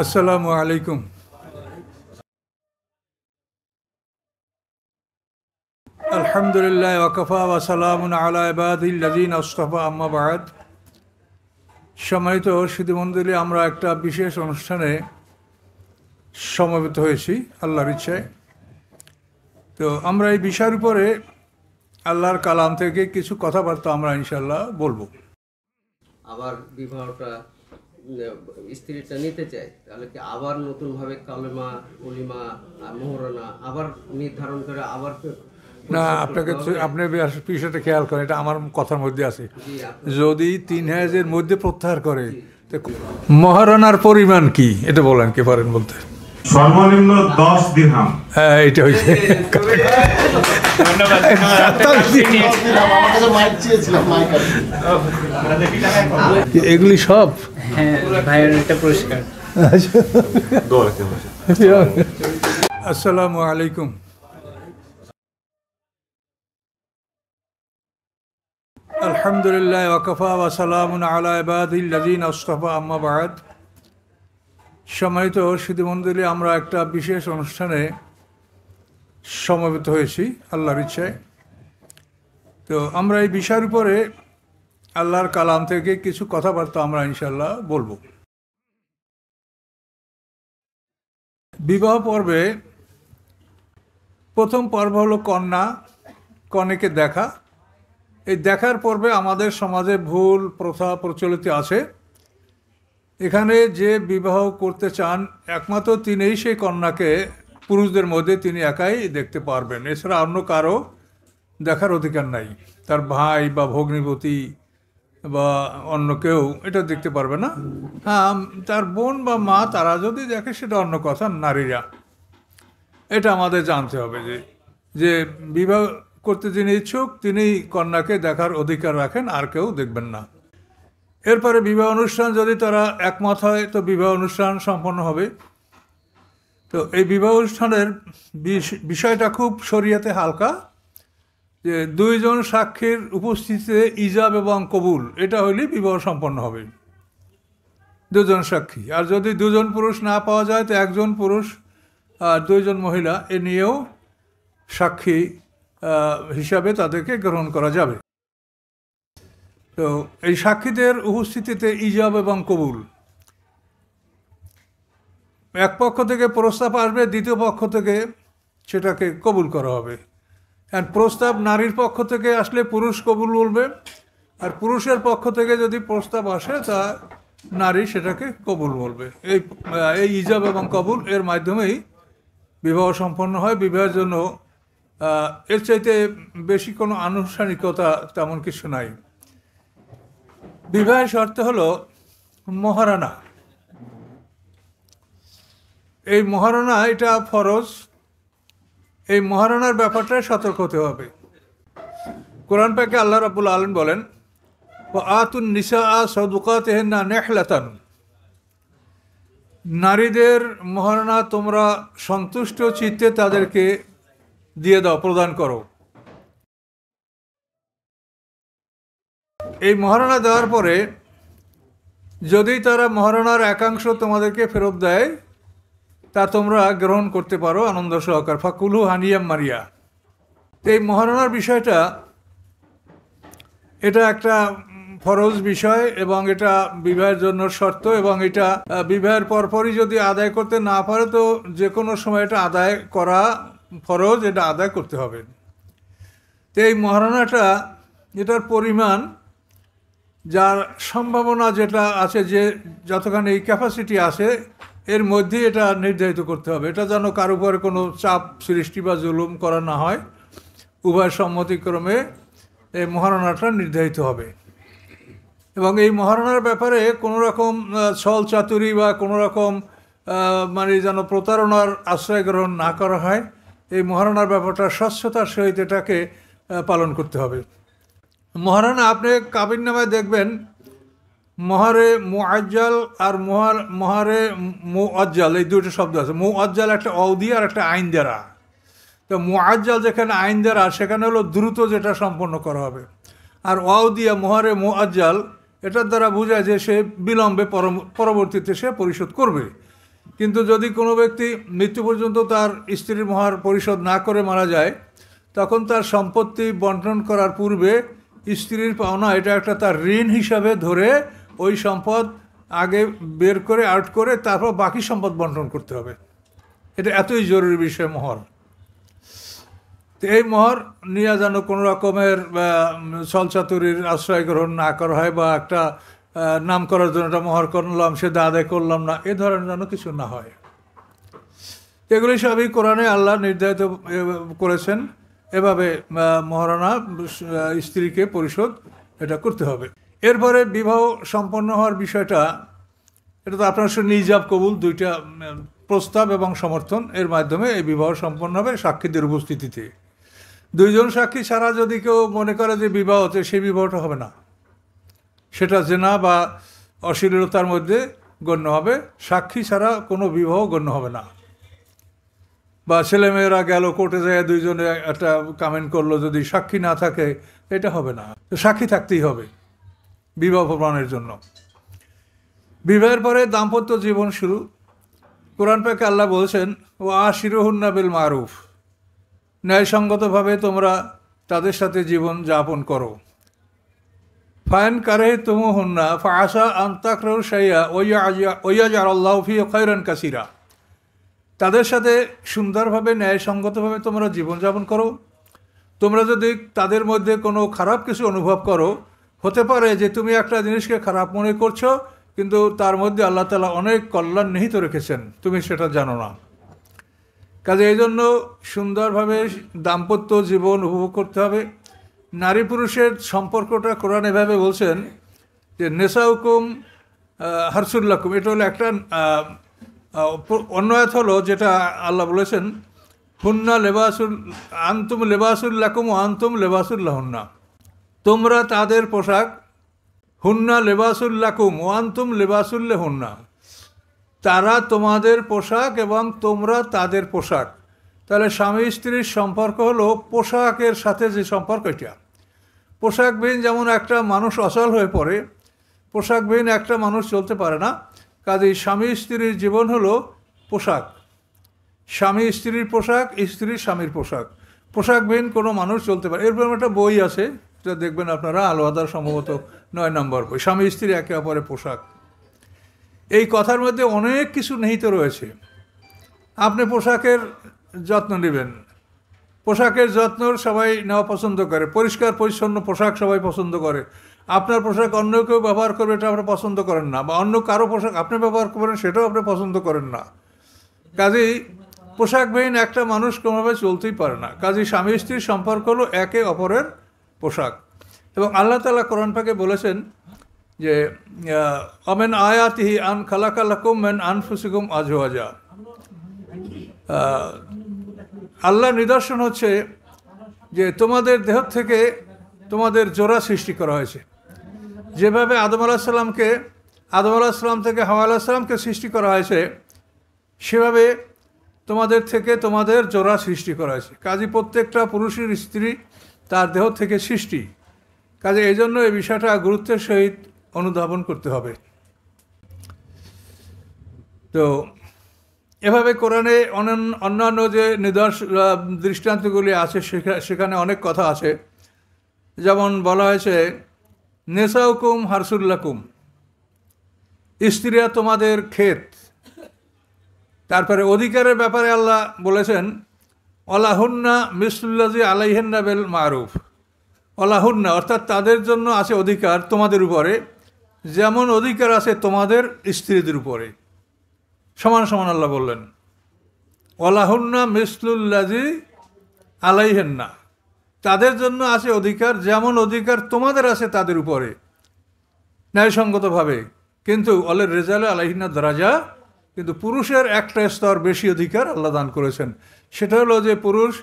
আসসালামু আলাইকুম। আলহামদুলিল্লাহ ওয়াকাফা ওয়া সালামুন আলা ইবাদিল্লাযিনা আসতাফা আম্মা বা'দ। সম্মানিত সুধীমণ্ডলী, আমরা একটা বিশেষ অনুষ্ঠানে সমবেত হয়েছি আল্লাহর ইচ্ছায়। তো আমরা এই বিষয়ের উপরে আল্লাহর কালাম থেকে কিছু কথাবার্তা আমরা ইনশাআল্লাহ বলবো। আবার বিবাহটা স্ত্রীটা নিতে চায়, তাহলে কি আবার নতুনভাবে কালেমা কলিমা আর মোহরানা আবার নির্ধারণ করে আবার না, আপনি বিষয়টা খেয়াল করেন, এটা আমার কথার মধ্যে আছে। যদি 3 হাজের মধ্যে প্রত্যাহার করে, মহারণার পরিমাণ কি এটা বলেন, কি পারেন বলতে? সর্বনিম্ন 10 দিরহাম। হ্যাঁ, এটা হয়েছে। এগুলি সব আসসালামু আলাইকুম। আলহামদুলিল্লাহ ওয়াকাফা ওয়া সালামুন আলা ইবাদিল্লাযিনা আসতাফা আম্মা বা'দ। সম্মানিত সুধীমণ্ডলী, আমরা একটা বিশেষ অনুষ্ঠানে সমবেত হয়েছি আল্লাহর ইচ্ছায়। তো আমরা এই বিষয়ের উপরে আল্লাহর কালাম থেকে কিছু কথাবার্তা আমরা ইনশাআল্লাহ বলবো। বিবাহ পর্বে প্রথম পর্ব হলো কনেকে দেখা। এই দেখার পর্বে আমাদের সমাজে ভুল প্রথা প্রচলিত আছে। এখানে যে বিবাহ করতে চান একমাত্র তিনিই সেই কন্যাকে পুরুষদের মধ্যে তিনি একাই দেখতে পারবেন, এছাড়া অন্য কারো দেখার অধিকার নাই। তার ভাই বা ভগ্নিপতি বা অন্য কেউ এটা দেখতে পারবে না। হ্যাঁ, তার বোন বা মা তারা যদি দেখে সেটা অন্য কথা, নারীরা। এটা আমাদের জানতে হবে যে বিবাহ করতে যিনি ইচ্ছুক তিনি কন্যাকে দেখার অধিকার রাখেন, আর কেউ দেখবেন না। এরপরে বিবাহ অনুষ্ঠান, যদি তারা একমত হয় তো বিবাহ অনুষ্ঠান সম্পন্ন হবে। তো এই বিবাহ অনুষ্ঠানের বিষয়টা খুব শরীয়তে হালকা, যে 2 জন সাক্ষীর উপস্থিতিতে ইজাব এবং কবুল এটা হইলেই বিবাহ সম্পন্ন হবে। 2 জন সাক্ষী, আর যদি 2 জন পুরুষ না পাওয়া যায় তো 1 জন পুরুষ আর 2 জন মহিলা এ নিয়েও সাক্ষী হিসাবে তাদেরকে গ্রহণ করা যাবে। তো এই সাক্ষীদের উপস্থিতিতে ইজাব এবং কবুল, এক পক্ষ থেকে প্রস্তাব আসবে, দ্বিতীয় পক্ষ থেকে সেটাকে কবুল করা হবে। আর প্রস্তাব নারীর পক্ষ থেকে আসলে পুরুষ কবুল বলবে, আর পুরুষের পক্ষ থেকে যদি প্রস্তাব আসে তা নারী সেটাকে কবুল বলবে। এই ইজাব এবং কবুল এর মাধ্যমেই বিবাহ সম্পন্ন হয়। বিবাহের জন্য এর চাইতে বেশি কোনো আনুষ্ঠানিকতা তেমন কিছু নাই। বিবাহের শর্ত হলো মহারানা। এই মহারানা এটা ফরজ। এই মহারানার ব্যাপারটায় সতর্ক হতে হবে। কোরআন পাকে আল্লাহ রাব্বুল আলামিন বলেন, আতুন নিসাআ সাদুকাতিহিন্না নিহলাতান, নারীদের মহারানা তোমরা সন্তুষ্ট চিত্তে তাদেরকে দিয়ে দাও, প্রদান করো। এই মহারানা দেওয়ার পরে যদি তারা মহারানার একাংশ তোমাদেরকে ফেরত দেয় তা তোমরা গ্রহণ করতে পারো আনন্দ সহকার, ফাকুলু হানিয়াম মারিয়া। এই মহারানার বিষয়টা এটা একটা ফরজ বিষয় এবং এটা বিবাহের জন্য শর্ত, এবং এটা বিবাহের পরপরই যদি আদায় করতে না পারে তো যে কোনো সময় এটা আদায় করা ফরজ, এটা আদায় করতে হবে। তো এই মহারানাটা, এটার পরিমাণ, যার সম্ভাবনা যেটা আছে, যে যতখানি এই ক্যাপাসিটি আছে এর মধ্যে এটা নির্ধারিত করতে হবে। এটা যেন কারো উপরে কোনো চাপ সৃষ্টি বা জুলুম করা না হয়। উভয় সম্মতিক্রমে এই মহারণাটা নির্ধারিত হবে। এবং এই মহারণার ব্যাপারে কোনো রকম ছল চাতুরি বা কোনো রকম মানে যেন প্রতারণার আশ্রয় গ্রহণ না করা হয়। এই মহারণার ব্যাপারটা স্বচ্ছতার সহিত এটাকে পালন করতে হবে। মহারণা আপনি কাবিননামায় দেখবেন মহারে মুআজ্জাল আর মহারে মুআজ্জাল, এই দুটো শব্দ আছে। মুআজ্জাল একটা অউদি আর একটা আইন দ্বারা। তো মুআজ্জাল যেখানে আইন দ্বারা, সেখানে হলো দ্রুত যেটা সম্পন্ন করা হবে। আর ওয়াউদিয়া মহারে মুআজ্জাল এটার দ্বারা বোঝায় যে সে বিলম্বে পরবর্তীতে সে পরিশোধ করবে। কিন্তু যদি কোনো ব্যক্তি মৃত্যু পর্যন্ত তার স্ত্রীর মোহর পরিশোধ না করে মারা যায়, তখন তার সম্পত্তি বন্টন করার পূর্বে স্ত্রীর পাওনা এটা একটা তার ঋণ হিসাবে ধরে ওই সম্পদ আগে বের করে আউট করে তারপর বাকি সম্পদ বন্টন করতে হবে। এটা এতই জরুরি বিষয় মোহর। তো এই মোহর নিয়ে যেন কোনো রকমের ছলচাতুরির আশ্রয় গ্রহণ না করা হয়, বা একটা নাম করার জন্য একটা মোহর করলাম সে আদায় করলাম না, এ ধরনের যেন কিছু না হয়। এগুলি সবই কোরআনে আল্লাহ নির্ধারিত করেছেন, এভাবে মহারণা স্ত্রীকে পরিশোধ এটা করতে হবে। এরপরে বিবাহ সম্পন্ন হওয়ার বিষয়টা, এটা তো আপনার সঙ্গে ইজাব কবুল দুইটা প্রস্তাব এবং সমর্থন, এর মাধ্যমে এই বিবাহ সম্পন্ন হবে সাক্ষীদের উপস্থিতিতে। দুইজন সাক্ষী ছাড়া যদি কেউ মনে করে যে বিবাহ হচ্ছে, সেই বিবাহটা হবে না, সেটা জেনা বা অশ্লীলতার মধ্যে গণ্য হবে। সাক্ষী ছাড়া কোনো বিবাহ গণ্য হবে না। বা ছেলেমেয়েরা গেল কোর্টে যায়, দুইজনে একটা কমেন্ট করলো, যদি সাক্ষী না থাকে এটা হবে না। তো সাক্ষী থাকতেই হবে বিবাহ প্রমাণের জন্য। বিবাহের পরে দাম্পত্য জীবন শুরু। কোরআন পাকে আল্লাহ বলছেন, ও আশিরুহুন্না বিল মারুফ, ন্যায়সঙ্গতভাবে তোমরা তাদের সাথে জীবন যাপন করো। ফাইন কারে তুমুহুন্না ফাআসা আন তাকরাহু শাইআ ওয়াইয়াজআল আল্লাহু ফীহি খায়রান কাসীরা। তাদের সাথে সুন্দরভাবে ন্যায়সঙ্গতভাবে তোমরা জীবনযাপন করো। তোমরা যদি তাদের মধ্যে কোনো খারাপ কিছু অনুভব করো, হতে পারে যে তুমি একটা জিনিসকে খারাপ মনে করছো, কিন্তু তার মধ্যে আল্লাহ তাআলা অনেক কল্যাণ নিহিত রেখেছেন, তুমি সেটা জানো না। কাজে এই জন্য সুন্দরভাবে দাম্পত্য জীবন উপভোগ করতে হবে। নারী পুরুষের সম্পর্কটা কোরআন এভাবে বলছেন যে নেসাউকুম হারসুল্লাকুম, এটা হলো একটা অন্য আয়াত হলো যেটা আল্লাহ বলেছেন, হুন্না লেবাসুল আনতুম লেবাসুল্লাকুম ও আনতুম লেবাসুল্লাহুন্না, তোমরা তাদের পোশাক, হুন্না লেবাসুল্লাকুম ও আনতুম লেবাসুল্লাহুন্না, তারা তোমাদের পোশাক এবং তোমরা তাদের পোশাক। তাহলে স্বামী স্ত্রীর সম্পর্ক হলো পোশাকের সাথে যে সম্পর্ক, এটা পোশাকবিহীন যেমন একটা মানুষ অচল হয়ে পড়ে, পোশাকবিহীন একটা মানুষ চলতে পারে না। কাজেই স্বামী স্ত্রীর জীবন হলো পোশাক, স্বামী স্ত্রীর পোশাক, স্ত্রীর স্বামীর পোশাক। পোশাকবিহীন কোনো মানুষ চলতে পারে। এরপর একটা বই আছে, যেটা দেখবেন আপনারা, আল ওয়াদার সম্ভবত 9 নম্বর বই, স্বামী স্ত্রী একে অপরের পোশাক। এই কথার মধ্যে অনেক কিছু নিহিত রয়েছে। আপনি পোশাকের যত্ন নেবেন, পোশাকের যত্ন সবাই নেওয়া পছন্দ করে, পরিষ্কার পরিচ্ছন্ন পোশাক সবাই পছন্দ করে। আপনার পোশাক অন্য কেউ ব্যবহার করবে এটা আপনি পছন্দ করেন না, বা অন্য কারো পোশাক আপনি ব্যবহার করবেন সেটাও আপনি পছন্দ করেন না। কাজেই পোশাকবিহীন একটা মানুষ কোনোভাবে চলতেই পারে না। কাজেই স্বামী স্ত্রীর সম্পর্ক হলো একে অপরের পোশাক। এবং আল্লাহ তাআলা কোরআন পাকে বলেছেন যে আমেন আয়াতিহি আন খালাকালাকুম মিন আনফুসিকুম আজওয়াজা, আল্লাহ নিদর্শন হচ্ছে যে তোমাদের দেহ থেকে তোমাদের জোড়া সৃষ্টি করা হয়েছে। যেভাবে আদম আলাইহিস সালাম থেকে হাওয়া আলাইহিস সালামকে সৃষ্টি করা হয়েছে, সেভাবে তোমাদের থেকে তোমাদের জোড়া সৃষ্টি করা হয়েছে। কাজে প্রত্যেকটা পুরুষের স্ত্রী তার দেহ থেকে সৃষ্টি। কাজে এই জন্য এই বিষয়টা গুরুত্বের সহিত অনুধাবন করতে হবে। তো এভাবে কোরআনে অন্যান্য যে দৃষ্টান্তগুলি আছে সেখানে অনেক কথা আছে। যেমন বলা হয়েছে নেসাউকুম হারসুল্লাকুম, স্ত্রীরা তোমাদের ক্ষেত। তারপরে অধিকারের ব্যাপারে আল্লাহ বলেছেন অলাহুন্না মিসলুল্লাজি আলাইহিন্না বিল মারুফ, অলাহুন্না অর্থাৎ তাদের জন্য আছে অধিকার তোমাদের উপরে, যেমন অধিকার আছে তোমাদের স্ত্রীদের উপরে, সমান সমান আল্লাহ বললেন। অলাহুন্না মিসলুল্লাজি আলাইহিন্না, তাদের জন্য আছে অধিকার যেমন অধিকার তোমাদের আছে তাদের উপরে ন্যায়সঙ্গতভাবে। কিন্তু অলের রেজালে আলাইহিন্না দরাজা, কিন্তু পুরুষের একটা স্তর বেশি অধিকার আল্লাহ দান করেছেন। সেটা হলো যে পুরুষ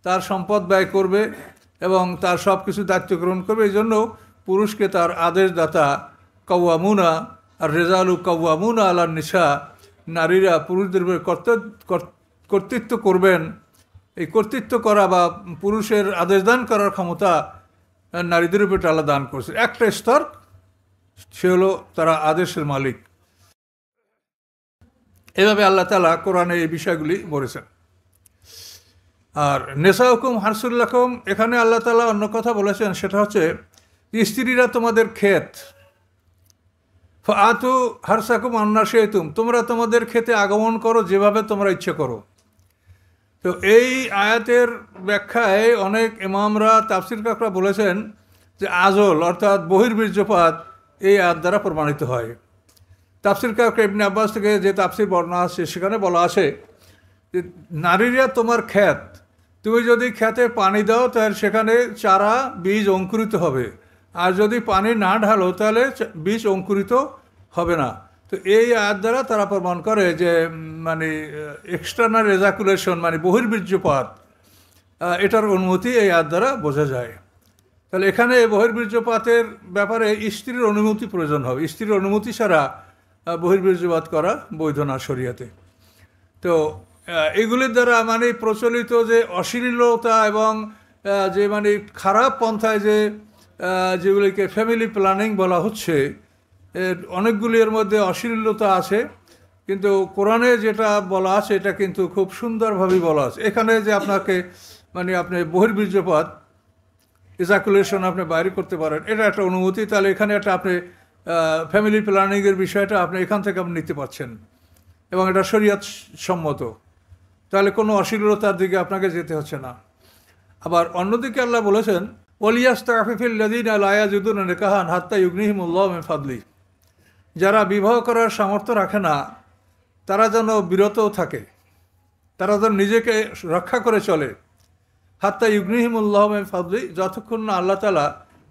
তার সম্পদ ব্যয় করবে এবং তার সব কিছু দায়িত্ব গ্রহণ করবে। এই জন্য পুরুষকে তার আদেশদাতা কাওয়ামুনা আর রেজালু কাওয়ামুনা আলান নিসা, নারীরা পুরুষদের উপরে কর্তৃত্ব করবেন। এই কর্তৃত্ব করা বা পুরুষের আদেশ দান করার ক্ষমতা নারীদের উপরে আল্লাহ দান করছে। একটা স্তর, সে হলো তারা আদেশের মালিক। এভাবে আল্লাহ তাআলা কোরআনে এই বিষয়গুলি বলেছেন। আর নেসাউকুম হারসুল্লাকুম, এখানে আল্লাহ তাআলা অন্য কথা বলেছেন, সেটা হচ্ছে স্ত্রীরা তোমাদের ক্ষেত, ফাআতু হারসাকুম আন্না শি'তুম, তোমরা তোমাদের ক্ষেতে আগমন করো যেভাবে তোমরা ইচ্ছে করো। তো এই আয়াতের ব্যাখ্যায় অনেক ইমামরা তাফসীরকাররা বলেছেন যে আজল অর্থাৎ বহির্বীর্যপাত এই আয়াত দ্বারা প্রমাণিত হয়। তাফসীরকার ইবনে আব্বাস থেকে যে তাফসীর বর্ণনা আছে সেখানে বলা আছে যে নারীরা তোমার ক্ষেত, তুমি যদি ক্ষেতে পানি দাও তাহলে সেখানে চারা বীজ অঙ্কুরিত হবে, আর যদি পানি না ঢালো তাহলে বীজ অঙ্কুরিত হবে না। তো এই আয়াত দ্বারা তারা প্রমাণ করে যে মানে এক্সটার্নাল এজাকুলেশন মানে বহির্বীর্যপাত, এটার অনুমতি এই আয়াত দ্বারা বোঝা যায়। তাহলে এখানে বহির্বীর্যপাতের ব্যাপারে স্ত্রীর অনুমতি প্রয়োজন হবে, স্ত্রীর অনুমতি ছাড়া বহির্বীর্যপাত করা বৈধ না শরিয়াতে। তো এগুলির দ্বারা মানে প্রচলিত যে অশ্লীলতা এবং যে মানে খারাপ পন্থায় যে যেগুলিকে ফ্যামিলি প্ল্যানিং বলা হচ্ছে, অনেকগুলি এর মধ্যে অশ্লীলতা আছে, কিন্তু কোরআনে যেটা বলা আছে এটা কিন্তু খুব সুন্দরভাবেই বলা আছে। এখানে যে আপনাকে মানে আপনি বহির্বীর্যপাত ইজাকুলেশন আপনি বাইরে করতে পারেন, এটা একটা অনুমতি। তাহলে এখানে একটা আপনি ফ্যামিলি প্ল্যানিংয়ের বিষয়টা আপনি এখান থেকে আপনি নিতে পারছেন এবং এটা শরীয়ত সম্মত, তাহলে কোনো অশ্লীলতার দিকে আপনাকে যেতে হচ্ছে না। আবার অন্যদিকে আল্লাহ বলেছেন ওয়ালিয়াস্তাফিফিল্লাযীনা লা ইয়াজিদুনা নিকাহান হাত্তা ইউগনিহিমুল্লাহু মিন ফাদলি, যারা বিবাহ করার সামর্থ্য রাখে না তারা যেন বিরত থাকে, তারা যেন নিজেকে রক্ষা করে চলে, হাত্তা ইউগনিহিমুল্লাহু মিন ফাদলি, যতক্ষণ না আল্লাহ তাআলা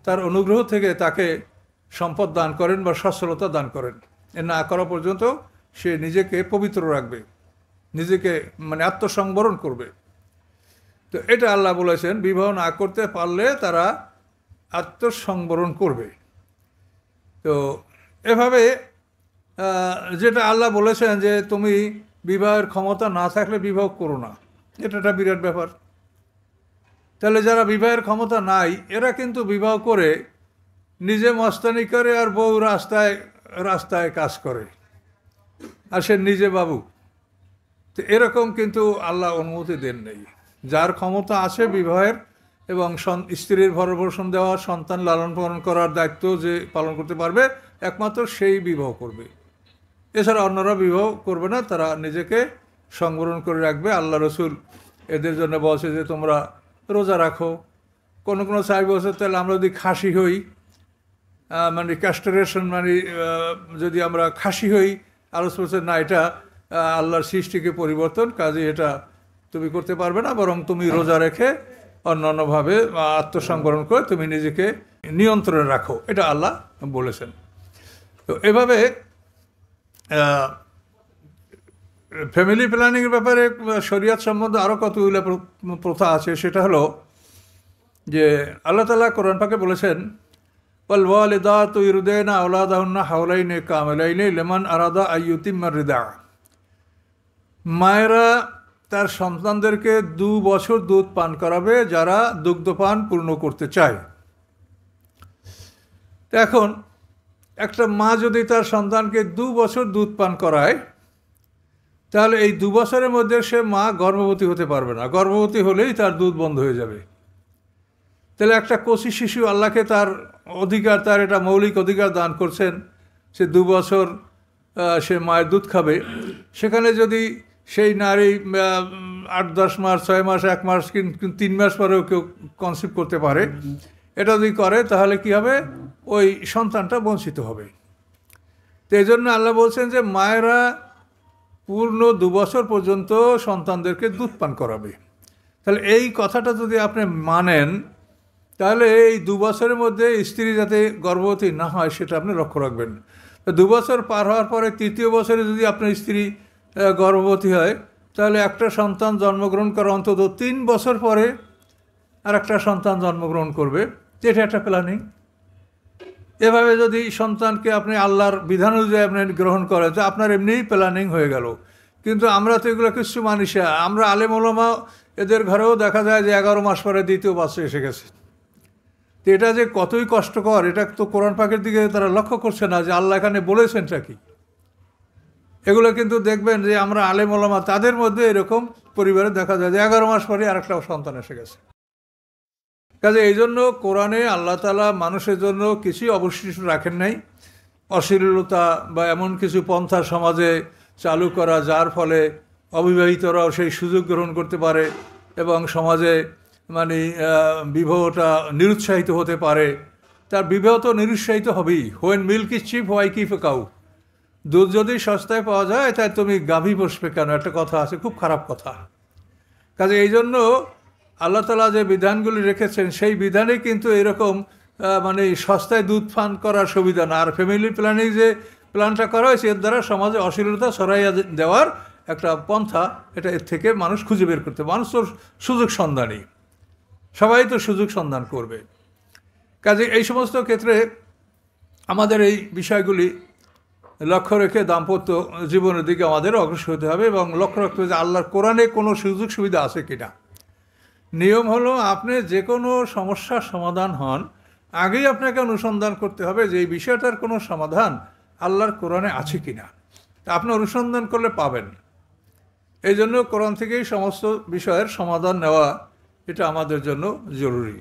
তার অনুগ্রহ থেকে তাকে সম্পদ দান করেন বা সচ্ছলতা দান করেন। এ না করা পর্যন্ত সে নিজেকে পবিত্র রাখবে, নিজেকে মানে আত্মসংবরণ করবে। তো এটা আল্লাহ বলেছেন বিবাহ না করতে পারলে তারা আত্মসংবরণ করবে। তো এভাবে যেটা আল্লাহ বলেছেন যে তুমি বিবাহের ক্ষমতা না থাকলে বিবাহ করো না, এটা একটা বিরাট ব্যাপার। তাহলে যারা বিবাহের ক্ষমতা নাই এরা কিন্তু বিবাহ করে নিজে মস্তানি করে আর বউ রাস্তায় রাস্তায় কাজ করে আর সে নিজে বাবু। তো এরকম কিন্তু আল্লাহ অনুমতি দেন নেই। যার ক্ষমতা আছে বিবাহের এবং স্ত্রীর ভরণ দেওয়া, সন্তান লালন পালন করার দায়িত্ব যে পালন করতে পারবে একমাত্র সেই বিবাহ করবে, এছাড়া অন্যরা বিবাহ করবে না, তারা নিজেকে সংবরণ করে রাখবে। আল্লাহ রসুল এদের জন্য বলছে যে তোমরা রোজা রাখো। কোনো কোনো সাহেব বলছে তাহলে আমরা যদি খাসি হই, মানে ক্যাস্টারেশন মানে যদি আমরা খাসি হই, আরও বলছে না এটা আল্লাহর সৃষ্টিকে পরিবর্তন, কাজে এটা তুমি করতে পারবে না, বরং তুমি রোজা রেখে অন্যান্যভাবে আত্মসংবরণ করে তুমি নিজেকে নিয়ন্ত্রণে রাখো, এটা আল্লাহ বলেছেন। তো এভাবে ফ্যামিলি প্ল্যানিংয়ের ব্যাপারে শরিয়ত সম্বন্ধে আরও কতগুলো প্রথা আছে। সেটা হলো যে আল্লাহ তাআলা কোরআন পাকে বলেছেন ওয়াল ওয়ালিদাতু ইরদিনা আওলাদাহুন্না হাওলাইনি কামিলাইনি লিমান আরাদা আইয়ুতিম্মার রিদা, মায়েরা তার সন্তানদেরকে 2 বছর দুধ পান করাবে যারা দুগ্ধপান পূর্ণ করতে চায়। তো এখন একটা মা যদি তার সন্তানকে 2 বছর দুধ পান করায়, তাহলে এই 2 বছরের মধ্যে সে মা গর্ভবতী হতে পারবে না, গর্ভবতী হলেই তার দুধ বন্ধ হয়ে যাবে। তাহলে একটা কচি শিশু আল্লাহকে তার অধিকার, তার এটা মৌলিক অধিকার দান করছেন, সে 2 বছর সে মায়ের দুধ খাবে। সেখানে যদি সেই নারী 8-10 মাস, 6 মাস, 1 মাস, কিন্তু 3 মাস পরেও কেউ কনসিভ করতে পারে, এটা যদি করে তাহলে কি হবে, ওই সন্তানটা বঞ্চিত হবে। তো এই জন্য আল্লাহ বলছেন যে মায়েরা পূর্ণ 2 বছর পর্যন্ত সন্তানদেরকে দুধ পান করাবে। তাহলে এই কথাটা যদি আপনি মানেন, তাহলে এই 2 বছরের মধ্যে স্ত্রী যাতে গর্ভবতী না হয় সেটা আপনি লক্ষ্য রাখবেন। তো 2 বছর পার হওয়ার পরে 3য় বছরে যদি আপনার স্ত্রী গর্ভবতী হয়, তাহলে একটা সন্তান জন্মগ্রহণ করা অন্তত 3 বছর পরে আর একটা সন্তান জন্মগ্রহণ করবে, এটা একটা প্ল্যানিং। এভাবে যদি সন্তানকে আপনি আল্লাহর বিধান অনুযায়ী আপনি গ্রহণ করেন তো আপনার এমনিই প্ল্যানিং হয়ে গেল। কিন্তু আমরা তো এগুলো কিছু মানিস, আমরা আলেম ওলামা এদের ঘরেও দেখা যায় যে 11 মাস পরে 2য় বাচ্চা এসে গেছে। তো এটা যে কতই কষ্টকর, এটা তো কোরআন পাকের দিকে তারা লক্ষ্য করছে না যে আল্লাহ এখানে বলেছেনটা কি। এগুলো কিন্তু দেখবেন যে আমরা আলেম ওলামা তাদের মধ্যে এরকম পরিবারে দেখা যায় যে 11 মাস পরে আরেকটা সন্তান এসে গেছে। কাজে এই জন্য কোরআনে আল্লাহ তাআলা মানুষের জন্য কিছুই অবশিষ্ট রাখেন নাই, অশ্লীলতা বা এমন কিছু পন্থা সমাজে চালু করা যার ফলে অবিবাহিতরাও সেই সুযোগ গ্রহণ করতে পারে এবং সমাজে মানে বিবাহটা নিরুৎসাহিত হতে পারে। তার বিবাহ তো নিরুৎসাহিত হবেই। When milk is chip why keep a cow, দুধ যদি সস্তায় পাওয়া যায় তাই তুমি গাভী বসবে কেন, একটা কথা আছে, খুব খারাপ কথা। কাজে এই জন্য আল্লাহ তাআলা যে বিধানগুলি রেখেছেন সেই বিধানে কিন্তু এরকম মানে সস্তায় দুধ পান করার সুবিধা না। আর ফ্যামিলি প্ল্যানিং যে প্ল্যানটা করা হয়েছে এর দ্বারা সমাজে অশ্লীলতা ছড়াইয়া দেওয়ার একটা পন্থা, এটা এর থেকে মানুষ খুঁজে বের করতে, মানুষ তো সুযোগ সন্ধানী, সবাই তো সুযোগ সন্ধান করবে। কাজে এই সমস্ত ক্ষেত্রে আমাদের এই বিষয়গুলি লক্ষ্য রেখে দাম্পত্য জীবনের দিকে আমাদের অগ্রসর হতে হবে এবং লক্ষ্য রাখতে হবে যে আল্লাহর কোরআনে কোনো সুযোগ সুবিধা আছে কিনা। নিয়ম হলো আপনি যে কোনো সমস্যার সমাধান হন আগেই আপনাকে অনুসন্ধান করতে হবে যে এই বিষয়টার কোনো সমাধান আল্লাহর কোরআনে আছে কিনা। আপনি অনুসন্ধান করলে পাবেন। এই জন্য কোরআন থেকেই সমস্ত বিষয়ের সমাধান নেওয়া এটা আমাদের জন্য জরুরি।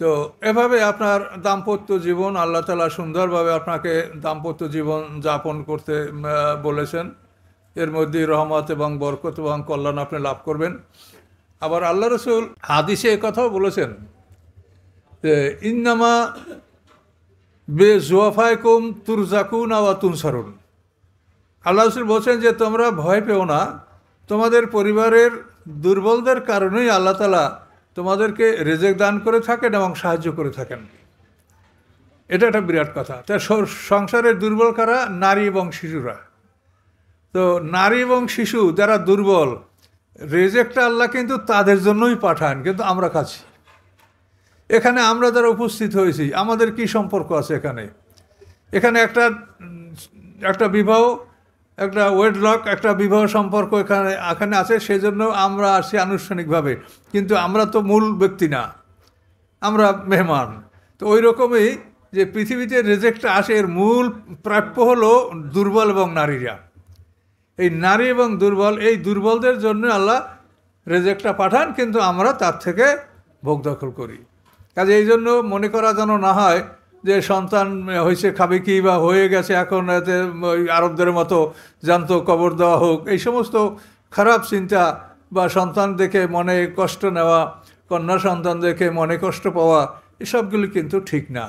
তো এভাবে আপনার দাম্পত্য জীবন আল্লাহ তাআলা সুন্দরভাবে আপনাকে দাম্পত্য জীবন যাপন করতে বলেছেন। এর মধ্যে রহমত এবং বরকত এবং কল্যাণ আপনি লাভ করবেন। আবার আল্লাহ রসুল হাদিসে কথাও বলেছেন যে ইন্নামা বে জুয়াফায়কুম তুরজাকুন ওয়া তুনসারুন। আল্লাহ রসুল বলছেন যে তোমরা ভয় পেও না, তোমাদের পরিবারের দুর্বলদের কারণেই আল্লাহ তাআলা তোমাদেরকে রিজিক দান করে থাকেন এবং সাহায্য করে থাকেন। এটা একটা বিরাট কথা। তাই সংসারের দুর্বল কারা? নারী এবং শিশুরা। তো নারী এবং শিশু যারা দুর্বল, রিজিকটা আল্লাহ কিন্তু তাদের জন্যই পাঠান, কিন্তু আমরা খাচ্ছি। এখানে আমরা যারা উপস্থিত হয়েছি আমাদের কি সম্পর্ক আছে? এখানে একটা বিবাহ, একটা ওয়েডলক, একটা বিবাহ সম্পর্ক এখানে আছে, সেই জন্য আমরা আসি আনুষ্ঠানিকভাবে, কিন্তু আমরা তো মূল ব্যক্তি না, আমরা মেহমান। তো ওই রকমই যে পৃথিবীতে রিজিকটা আসে এর মূল প্রাপ্য হলো দুর্বল এবং নারীরা। এই নারী এবং দুর্বল, এই দুর্বলদের জন্য আল্লাহ রিজিকটা পাঠান, কিন্তু আমরা তার থেকে ভোগ দখল করি। কাজে এই জন্য মনে করা যেন না হয় যে সন্তান হয়েছে খাবে কি বা হয়ে গেছে এখন এতে ওই আরবদের মতো জানত কবর দেওয়া হোক, এই সমস্ত খারাপ চিন্তা বা সন্তান দেখে মনে কষ্ট নেওয়া, কন্যা সন্তান দেখে মনে কষ্ট পাওয়া, এসবগুলি কিন্তু ঠিক না।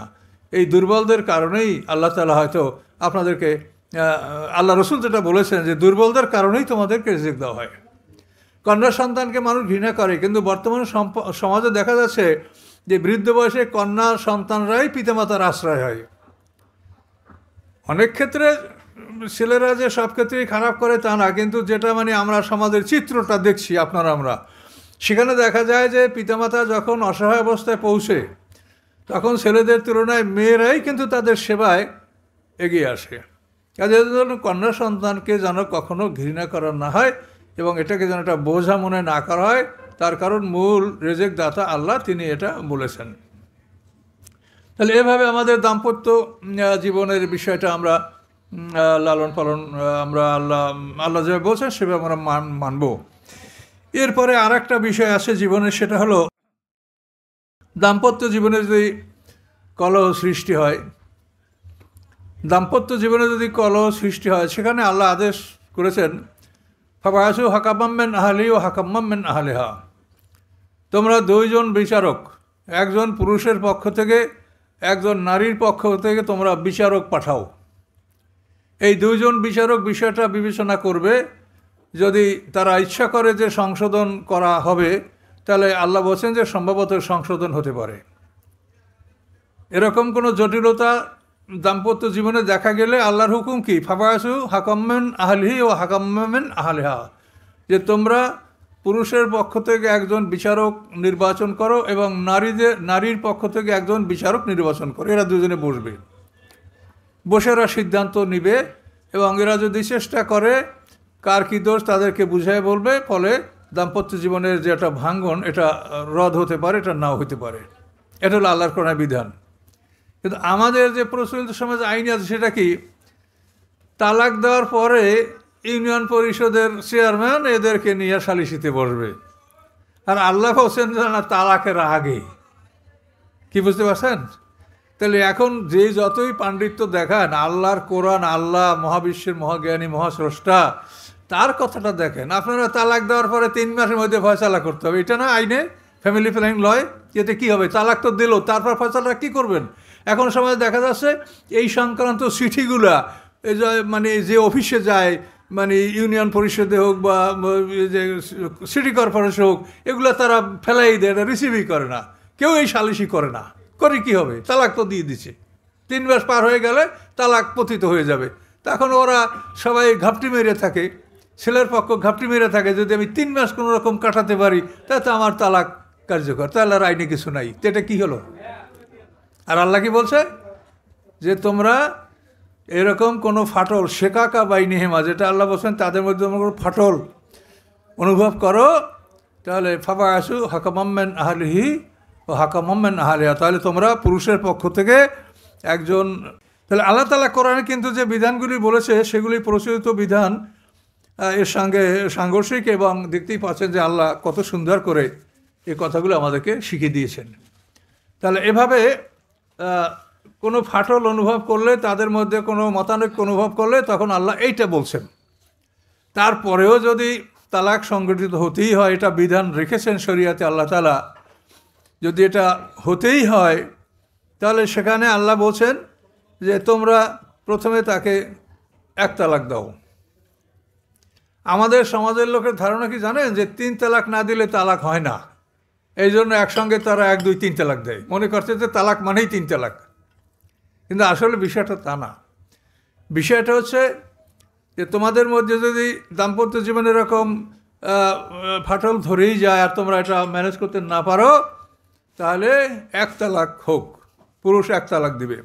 এই দুর্বলদের কারণেই আল্লাহ তাআলা হয়তো আপনাদেরকে, আল্লাহ রসুল যেটা বলেছেন যে দুর্বলদের কারণেই তোমাদেরকে রিজিক দেওয়া হয়। কন্যা সন্তানকে মানুষ ঘৃণা করে, কিন্তু বর্তমানে সমাজে দেখা যাচ্ছে যে বৃদ্ধ বয়সে কন্যা সন্তানরাই পিতামাতার আশ্রয় হয়। অনেক ক্ষেত্রে ছেলেরা যে সব ক্ষেত্রেই খারাপ করে তা না, কিন্তু যেটা মানে আমরা সমাজের চিত্রটা দেখছি আমরা, সেখানে দেখা যায় যে পিতামাতা যখন অসহায় অবস্থায় পৌঁছে তখন ছেলেদের তুলনায় মেয়েরাই কিন্তু তাদের সেবায় এগিয়ে আসে। কাজে কন্যা সন্তানকে যেন কখনো ঘৃণা করা না হয় এবং এটাকে যেন একটা বোঝা মনে না করা হয়, তার কারণ মূল রিজিক দাতা আল্লাহ, তিনি এটা বলেছেন। তাহলে এভাবে আমাদের দাম্পত্য জীবনের বিষয়টা আমরা লালন পালন আমরা আল্লাহ যেভাবে বলছেন সেভাবে আমরা মানব। এরপরে আর একটা বিষয় আছে জীবনের, সেটা হলো দাম্পত্য জীবনে যদি কলহ সৃষ্টি হয়, সেখানে আল্লাহ আদেশ করেছেন ফাবাসু হাকাম্মাম মিন আহলি ও হাকাম্মাম মিন আহলিহা, তোমরা দুইজন বিচারক, একজন পুরুষের পক্ষ থেকে একজন নারীর পক্ষ থেকে তোমরা বিচারক পাঠাও। এই দুইজন বিচারক বিষয়টা বিবেচনা করবে, যদি তারা ইচ্ছা করে যে সংশোধন করা হবে তাহলে আল্লাহ বলছেন যে সম্ভবত সংশোধন হতে পারে। এরকম কোনো জটিলতা দাম্পত্য জীবনে দেখা গেলে আল্লাহর হুকুম কি? ফাবাসু হাকাম্মান আহলিহি ও হাকাম্মান আহলিহা, যে তোমরা পুরুষের পক্ষ থেকে একজন বিচারক নির্বাচন করো এবং নারীর পক্ষ থেকে একজন বিচারক নির্বাচন করো। এরা দুজনে বসে এরা সিদ্ধান্ত নিবে এবং এরা যদি চেষ্টা করে কার কী দোষ তাদেরকে বুঝাই বলবে, ফলে দাম্পত্য জীবনের যে একটা ভাঙ্গন এটা রদ হতে পারে, এটা নাও হতে পারে। এটা হলো আল্লাহর কোরআনের বিধান। কিন্তু আমাদের যে প্রচলিত সমাজে আইন আছে সেটা কি? তালাক দেওয়ার পরে ইউনিয়ন পরিষদের চেয়ারম্যান এদেরকে নিয়ে সালিসিতে বসবে। আর আল্লাহ হোসেন না তালাকের আগে, কি বুঝতে পারছেন? তাহলে এখন যে যতই পাণ্ডিত্য দেখান, আল্লাহর কোরআন, আল্লাহ মহাবিশ্বের মহাজ্ঞানী মহাস্রষ্টা, তার কথাটা দেখেন। আপনারা তালাক দেওয়ার পরে 3 মাসের মধ্যে ফয়সালা করতে হবে, এটা না আইনে ফ্যামিলি প্ল্যানিং লয়। এতে কী হবে? তালাক তো দিল, তারপর ফয়সালা কী করবেন? এখন সময় দেখা যাচ্ছে এই সংক্রান্ত চিঠিগুলা এই যে মানে যে অফিসে যায়, মানে ইউনিয়ন পরিষদে হোক বা যে সিটি কর্পোরেশন হোক, এগুলো তারা ফেলাই দেয়, এটা রিসিভই করে না, কেউ এই সালিশি করে না। করে কি হবে? তালাক তো দিয়ে দিচ্ছে। 3 মাস পার হয়ে গেলে তালাক পতিত হয়ে যাবে। তখন ওরা সবাই ঘাপটি মেরে থাকে, ছেলের পক্ষ ঘাপটি মেরে থাকে, যদি আমি 3 মাস কোনো রকম কাটাতে পারি তাতে আমার তালাক কার্যকর। তাহলে আর আইনে কিছু নাই, তো এটা কী হলো? আর আল্লাহ কি বলছে? যে তোমরা এরকম কোনো ফাটল শেকাকা বাইনি হেমা, যেটা আল্লাহ বলছেন তাদের মধ্যে তোমরা কোনো ফাটল অনুভব করো, তাহলে ফাবা আসু হাকামাম্মেন আহলিহি ও হাকামাম্মেন আহলিয়া, তাহলে তোমরা পুরুষের পক্ষ থেকে একজন। তাহলে আল্লাহ তাআলা কোরআনে কিন্তু যে বিধানগুলি বলেছে সেগুলি প্রচলিত বিধান, এর সঙ্গে সাংঘর্ষিক, এবং দেখতেই পাচ্ছেন যে আল্লাহ কত সুন্দর করে এই কথাগুলো আমাদেরকে শিখিয়ে দিয়েছেন। তাহলে এভাবে কোনো ফাটল অনুভব করলে, তাদের মধ্যে কোনো মতানৈক্য অনুভব করলে, তখন আল্লাহ এইটা বলছেন। তারপরেও যদি তালাক সংগঠিত হতেই হয়, এটা বিধান রেখেছেন শরিয়াতে আল্লাহ তাআলা, যদি এটা হতেই হয় তাহলে সেখানে আল্লাহ বলছেন যে তোমরা প্রথমে তাকে 1 তালাক দাও। আমাদের সমাজের লোকের ধারণা কি জানেন? যে 3 তালাক না দিলে তালাক হয় না, এই জন্য একসঙ্গে তারা 1, 2, 3 তালাক দেয়, মনে করছে যে তালাক মানেই 3 তালাক। কিন্তু আসলে বিষয়টা তা না। বিষয়টা হচ্ছে যে তোমাদের মধ্যে যদি দাম্পত্য জীবনে এরকম ফাটল ধরেই যায় আর তোমরা এটা ম্যানেজ করতে না পারো, তাহলে 1 তালাক হোক, পুরুষ 1 তালাক দিবে।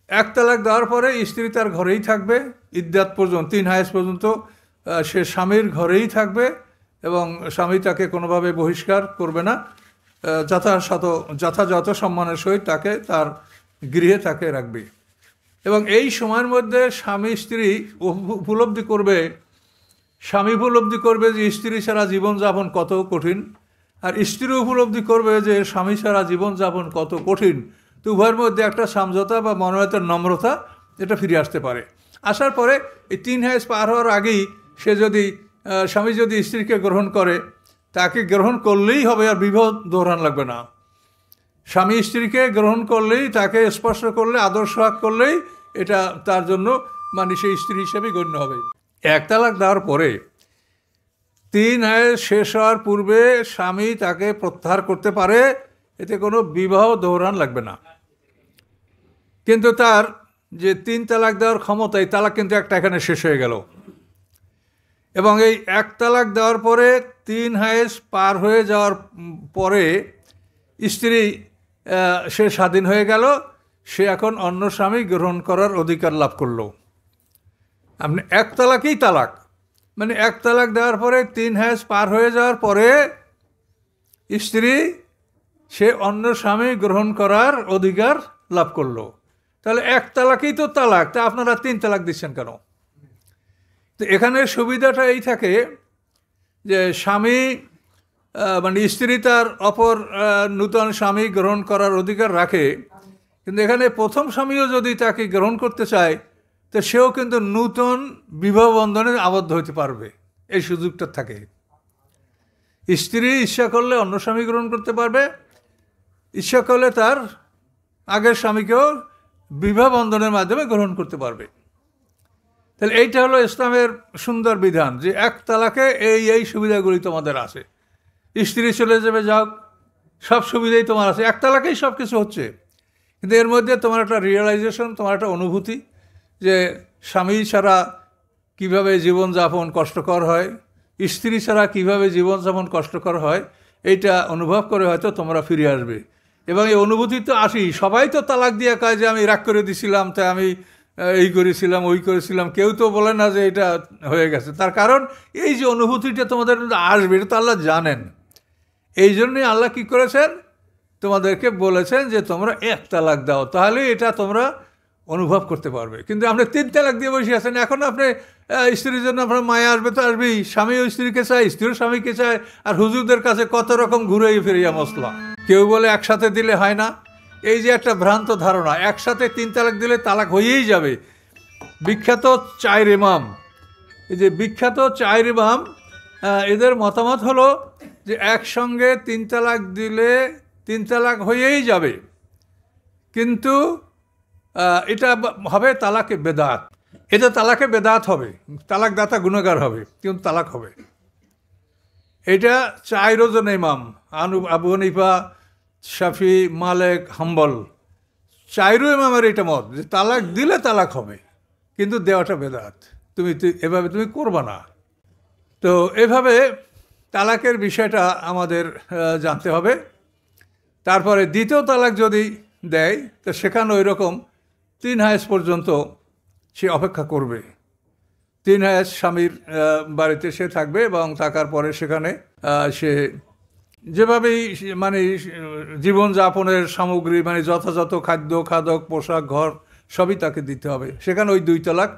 1 তালাক দেওয়ার পরে স্ত্রী তার ঘরেই থাকবে ইদ্দাত পর্যন্ত, 3 হায়েজ পর্যন্ত সে স্বামীর ঘরেই থাকবে, এবং স্বামী তাকে কোনোভাবে বহিষ্কার করবে না, যথাযথ সম্মানের সহিত তাকে তার গৃহে তাকে রাখবে। এবং এই সময়ের মধ্যে স্বামী স্ত্রী উপলব্ধি করবে, স্বামী উপলব্ধি করবে যে স্ত্রী ছাড়া জীবনযাপন কত কঠিন, আর স্ত্রী উপলব্ধি করবে যে স্বামী ছাড়া জীবনযাপন কত কঠিন। তো উভয়ের মধ্যে একটা সমঝোতা বা মনোনীতের নম্রতা এটা ফিরে আসতে পারে। আসার পরে এই 3 হায়েজ পার হওয়ার আগেই সে যদি স্বামী যদি স্ত্রীকে গ্রহণ করে, তাকে গ্রহণ করলেই হবে, আর বিবাহ দৌড়ান লাগবে না। স্বামী স্ত্রীকে গ্রহণ করলেই, তাকে স্পর্শ করলে, আদর সোহাগ করলেই এটা তার জন্য মানে সেই স্ত্রী হিসেবেই গণ্য হবে। 1 তালাক দেওয়ার পরে 3 হায়েজ শেষ হওয়ার পূর্বে স্বামী তাকে প্রত্যাহার করতে পারে, এতে কোনো বিবাহ দৌড়ান লাগবে না। কিন্তু তার যে 3 তালাক দেওয়ার ক্ষমতা, এই তালাক কিন্তু একটা এখানে শেষ হয়ে গেল। এবং এই 1 তালাক দেওয়ার পরে 3 হায়েজ পার হয়ে যাওয়ার পরে স্ত্রী সে স্বাধীন হয়ে গেল, সে এখন অন্য স্বামী গ্রহণ করার অধিকার লাভ করলো। আপনি 1 তালাকই তালাক, মানে 1 তালাক দেওয়ার পরে 3 হায়েজ পার হয়ে যাওয়ার পরে স্ত্রী সে অন্য স্বামী গ্রহণ করার অধিকার লাভ করলো। তাহলে 1 তালাকই তো তালাক, তা আপনারা 3 তালাক দিচ্ছেন কেন? তো এখানে সুবিধাটা এই থাকে যে স্বামী মানে স্ত্রী তার অপর নূতন স্বামী গ্রহণ করার অধিকার রাখে, কিন্তু এখানে প্রথম স্বামীও যদি তাকে গ্রহণ করতে চায়, তো সেও কিন্তু নূতন বিবাহ বন্ধনে আবদ্ধ হতে পারবে, এই সুযোগটা থাকে। স্ত্রী ইচ্ছা করলে অন্য স্বামী গ্রহণ করতে পারবে, ইচ্ছা করলে তার আগের স্বামীকেও বিবাহ বন্ধনের মাধ্যমে গ্রহণ করতে পারবে। তাহলে এইটা হলো ইসলামের সুন্দর বিধান, যে 1 তালাকে এই সুবিধাগুলি তোমাদের আছে। স্ত্রী চলে যাবে, যাও, সব সুবিধাই তোমার আছে, 1 তালাকেই সব কিছু হচ্ছে। কিন্তু এর মধ্যে তোমার একটা রিয়েলাইজেশন, তোমার একটা অনুভূতি যে স্বামী ছাড়া কীভাবে জীবনযাপন কষ্টকর হয়, স্ত্রী ছাড়া কীভাবে জীবনযাপন কষ্টকর হয়, এইটা অনুভব করে হয়তো তোমরা ফিরে আসবে। এবং এই অনুভূতি তো আসি, সবাই তো তালাক দিয়ে কয় যে আমি রাগ করে দিছিলাম, তাই আমি এই করেছিলাম ওই করেছিলাম, কেউ তো বলে না যে এটা হয়ে গেছে। তার কারণ এই যে অনুভূতিটা তোমাদের আসবে, এটা তো আল্লাহ জানেন। এই জন্যই আল্লাহ কী করেছেন, তোমাদেরকে বলেছেন যে তোমরা 1 তালাক দাও, তাহলে এটা তোমরা অনুভব করতে পারবে। কিন্তু আপনি 3 তালাক দিয়ে বসে আছেন, এখন আপনি স্ত্রীর জন্য আপনার মায়া আসবে তো আসবেই, স্বামীও স্ত্রীকে চায়, স্ত্রীও স্বামীকে চায়, আর হুজুরদের কাছে কত রকম ঘুরেই ফিরিয়া মশলা। কেউ বলে একসাথে দিলে হয় না, এই যে একটা ভ্রান্ত ধারণা, একসাথে 3 তালাক দিলে তালাক হয়েই যাবে। বিখ্যাত 4 ইমাম, এই যে বিখ্যাত 4 ইমাম, এদের মতামত হলো যে একসঙ্গে 3 তালাক দিলে 3 তালাক হয়েই যাবে, কিন্তু এটা হবে তালাকে বেদাত। এটা তালাকে বেদাত হবে, তালাক দাতা গুনাহগার হবে, কিন্তু তালাক হবে। এটা 4 জন ইমাম, আবু হানিফা, শাফি, মালিক, হাম্বল, 4 ইমামের এটা মত যে তালাক দিলে তালাক হবে, কিন্তু দেওয়াটা বেদাত, এভাবে তুমি করবা না। তো এভাবে তালাকের বিষয়টা আমাদের জানতে হবে। তারপরে দ্বিতীয় তালাক যদি দেয় তো সেখানে ওই রকম 3 হায়েজ পর্যন্ত সে অপেক্ষা করবে। 3 হায়েজ স্বামীর বাড়িতে সে থাকবে এবং থাকার পরে সেখানে সে যেভাবেই মানে জীবনযাপনের সামগ্রী, মানে যথাযথ খাদ্য, খাদক, পোশাক, ঘর সবই তাকে দিতে হবে। সেখানে ওই 2 তালাক,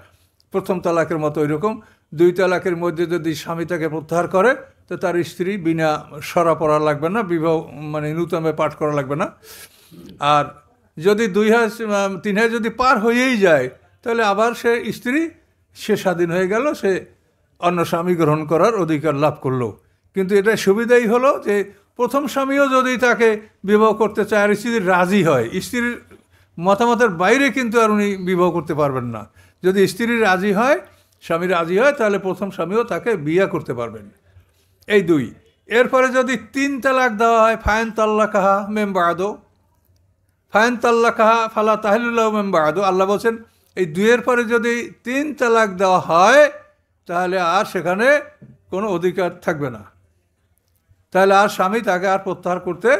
প্রথম তালাকের মতো ওই রকম 2 তালাকের মধ্যে যদি স্বামী তাকে প্রত্যাহার করে তো তার স্ত্রী বিনা সরা পড়া লাগবে না, বিবাহ মানে নূতনভাবে পাঠ করা লাগবে না। আর যদি 2 হায়েজ 3 হায়েজ যদি পার হয়েই যায় তাহলে আবার সে স্বাধীন হয়ে গেল, সে অন্য স্বামী গ্রহণ করার অধিকার লাভ করলো। কিন্তু এটা সুবিধাই হলো যে প্রথম স্বামীও যদি তাকে বিবাহ করতে চায় আর স্ত্রী রাজি হয়, স্ত্রীর মতামতের বাইরে কিন্তু আর উনি বিবাহ করতে পারবেন না। যদি স্ত্রী রাজি হয়, স্বামী রাজি হয়, তাহলে প্রথম স্বামীও তাকে বিয়ে করতে পারবেন। এই 2। এরপরে যদি 3 তালাক দেওয়া হয়, ফাইন তাল্লাকাহা মিন বা'দু, ফাইন তাল্লাকাহা ফালা তাহিল্লু লাহু মিন বা'দু, আল্লাহ বলছেন এই 2-এর পরে যদি 3 তালাক দেওয়া হয় তাহলে আর সেখানে কোনো অধিকার থাকবে না, তাহলে আর স্বামী তাকে আর প্রত্যাহার করতে